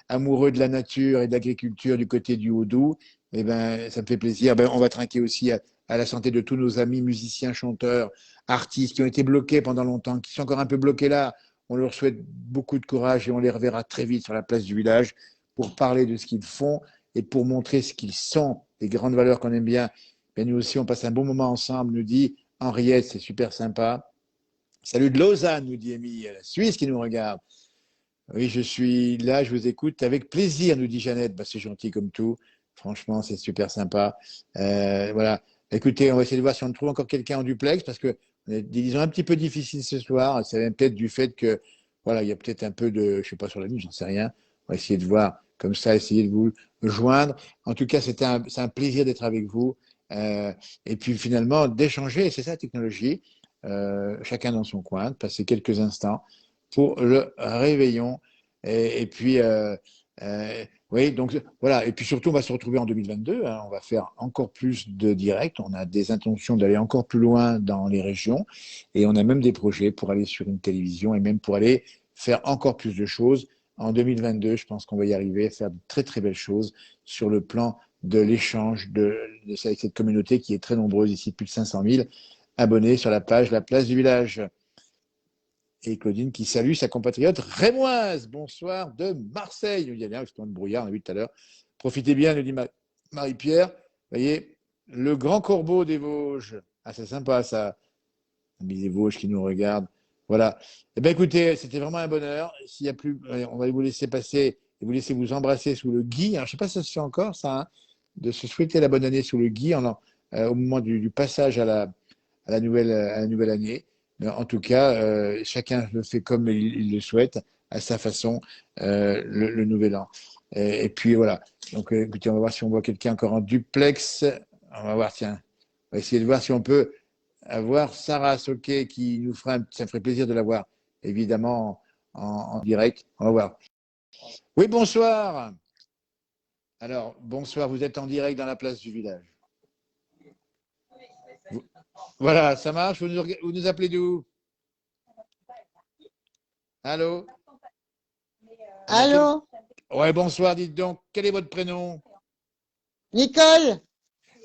A: amoureux de la nature et de l'agriculture du côté du Haut-Doubs. Eh ben, ça me fait plaisir. Ben, on va trinquer aussi à la santé de tous nos amis musiciens, chanteurs, artistes qui ont été bloqués pendant longtemps, qui sont encore un peu bloqués là. On leur souhaite beaucoup de courage et on les reverra très vite sur la place du village pour parler de ce qu'ils font et pour montrer ce qu'ils sont, les grandes valeurs qu'on aime bien. Ben, nous aussi, on passe un bon moment ensemble, nous dit Henriette, c'est super sympa. Salut de Lausanne, nous dit Émilie, la Suisse qui nous regarde. Oui, je suis là, je vous écoute avec plaisir, nous dit Jeannette. Ben, c'est gentil comme tout. Franchement, c'est super sympa. Voilà. Écoutez, on va essayer de voir si on trouve encore quelqu'un en duplex parce que disons un petit peu difficile ce soir. Ça vient peut-être du fait que, voilà, il y a peut-être un peu de, je sais pas sur la nuit, j'en sais rien. On va essayer de voir comme ça, essayer de vous joindre. En tout cas, c'est un plaisir d'être avec vous. Et puis finalement, d'échanger, c'est ça la technologie, chacun dans son coin, de passer quelques instants pour le réveillon. Et puis, oui, donc voilà. Et puis surtout, on va se retrouver en 2022. Hein, on va faire encore plus de directs. On a des intentions d'aller encore plus loin dans les régions. Et on a même des projets pour aller sur une télévision et même pour aller faire encore plus de choses. En 2022, je pense qu'on va y arriver à faire de très, très belles choses sur le plan de l'échange avec cette communauté qui est très nombreuse ici, plus de 500 000 abonnés sur la page La Place du Village. Et Claudine qui salue sa compatriote rémoise. Bonsoir de Marseille. Il y a bien un de brouillard, on a vu tout à l'heure. Profitez bien, nous dit Marie-Pierre. Vous voyez, le grand corbeau des Vosges. Ah, c'est sympa ça. Ami des Vosges qui nous regarde. Voilà. Eh bien, écoutez, c'était vraiment un bonheur. S'il y a plus, on va vous laisser passer et vous laisser vous embrasser sous le gui. Alors, je ne sais pas si ça se fait encore, ça, hein, de se souhaiter la bonne année sous le gui au moment du passage à la nouvelle année. En tout cas, chacun le fait comme il le souhaite, à sa façon, le nouvel an. Et puis voilà. Donc, écoutez, on va voir si on voit quelqu'un encore en duplex. On va voir, tiens, on va essayer de voir si on peut avoir Sarah Soquet qui nous fera, ça ferait plaisir de la voir, évidemment, en direct. On va voir. Oui, bonsoir. Alors, bonsoir, vous êtes en direct dans la place du village. Voilà, ça marche. Vous nous appelez d'où? Allô?
J: Allô?
A: Ouais, bonsoir, dites donc. Quel est votre prénom?
J: Nicole?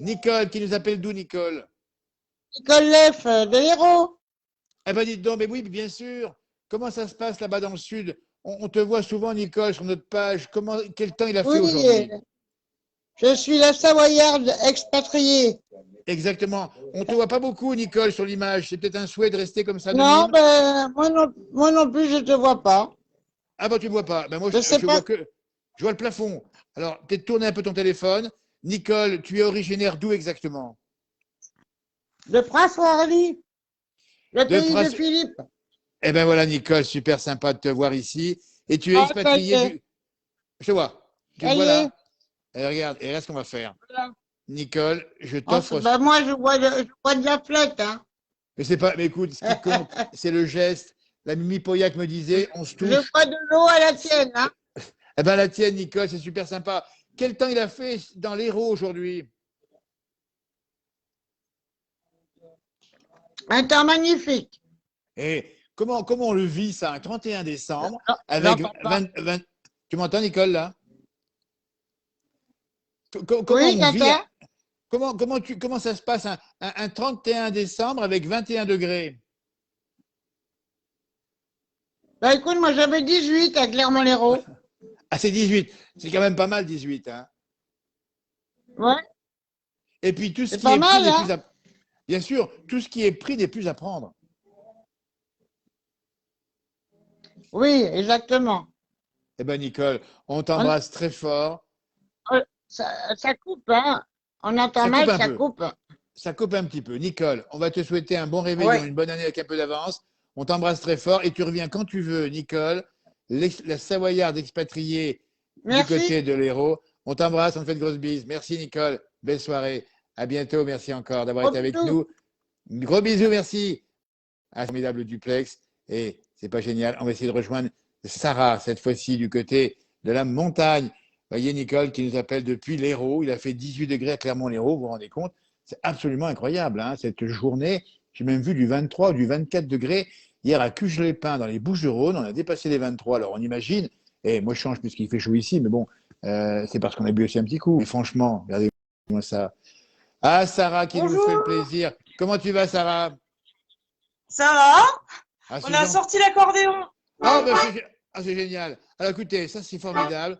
A: Nicole, qui nous appelle d'où, Nicole?
J: Nicole Leff, de l'Hérault.
A: Eh bien, dites donc, mais oui, bien sûr. Comment ça se passe là-bas dans le sud? On te voit souvent, Nicole, sur notre page. Quel temps il a fait aujourd'hui?
J: Je suis la Savoyarde expatriée.
A: Exactement. On ne te voit pas beaucoup, Nicole, sur l'image. C'est peut-être un souhait de rester comme ça.
J: Non, ben, moi non plus, je ne te vois pas.
A: Ah, bah, tu ne me vois pas. Ben, moi, je vois le plafond. Alors, peut-être tourner un peu ton téléphone. Nicole, tu es originaire d'où exactement?
J: De Prince-Orly, le pays de Philippe.
A: Eh bien, voilà, Nicole, super sympa de te voir ici. Et tu es expatriée. Je te vois. Tu me vois là. Et regarde, et là, ce qu'on va faire. Voilà. Nicole, je t'offre.
J: Ben moi, je bois de la flotte. Hein.
A: Mais c'est pas. Mais écoute, ce qui compte, c'est le geste. La Mimi Pauillac me disait, on se touche.
J: Je bois de l'eau à la tienne. Hein.
A: Eh bien, la tienne, Nicole, c'est super sympa. Quel temps il a fait dans l'Hérault aujourd'hui?
J: Un temps magnifique.
A: Et comment on le vit ça, un 31 décembre, avec 20. Tu m'entends, Nicole, là? Comment ça se passe un 31 décembre avec 21 degrés?
J: Bah écoute, moi j'avais 18 à Clermont-Lérault.
A: Ah, c'est 18. C'est quand même pas mal, 18. Hein.
J: Ouais.
A: Et puis tout ce qui
J: est
A: pris
J: n'est plus
A: à... Bien sûr, tout ce qui est pris n'est plus à prendre.
J: Oui, exactement.
A: Eh bien, Nicole, on t'embrasse très fort.
J: Ça coupe, hein. On entend mal, ça coupe.
A: Ça coupe un petit peu. Nicole, on va te souhaiter un bon réveillon, une bonne année avec un peu d'avance. On t'embrasse très fort et tu reviens quand tu veux, Nicole, la Savoyarde expatriée du côté de l'Hérault. On t'embrasse, on te fait de grosses bises. Merci, Nicole. Belle soirée. À bientôt. Merci encore d'avoir été avec nous. Gros bisous, merci. Un formidable duplex. Et c'est pas génial. On va essayer de rejoindre Sarah, cette fois-ci, du côté de la montagne. Voyez Nicole qui nous appelle depuis l'Hérault. Il a fait 18 degrés à Clermont-Lérault, vous vous rendez compte? C'est absolument incroyable, hein, cette journée. J'ai même vu du 23 ou du 24 degrés. Hier, à Cuges-les-Pins, dans les Bouches-du-Rhône, on a dépassé les 23. Alors, on imagine, et moi, je change puisqu'il fait chaud ici, mais bon, c'est parce qu'on a bu aussi un petit coup. Mais franchement, regardez-moi ça. Ah, Sarah, qui nous fait le plaisir. Comment tu vas, Sarah?
K: Ça va?
A: Ah,
K: On a sorti l'accordéon.
A: Ah, bah, c'est génial. Alors, écoutez, ça, c'est formidable.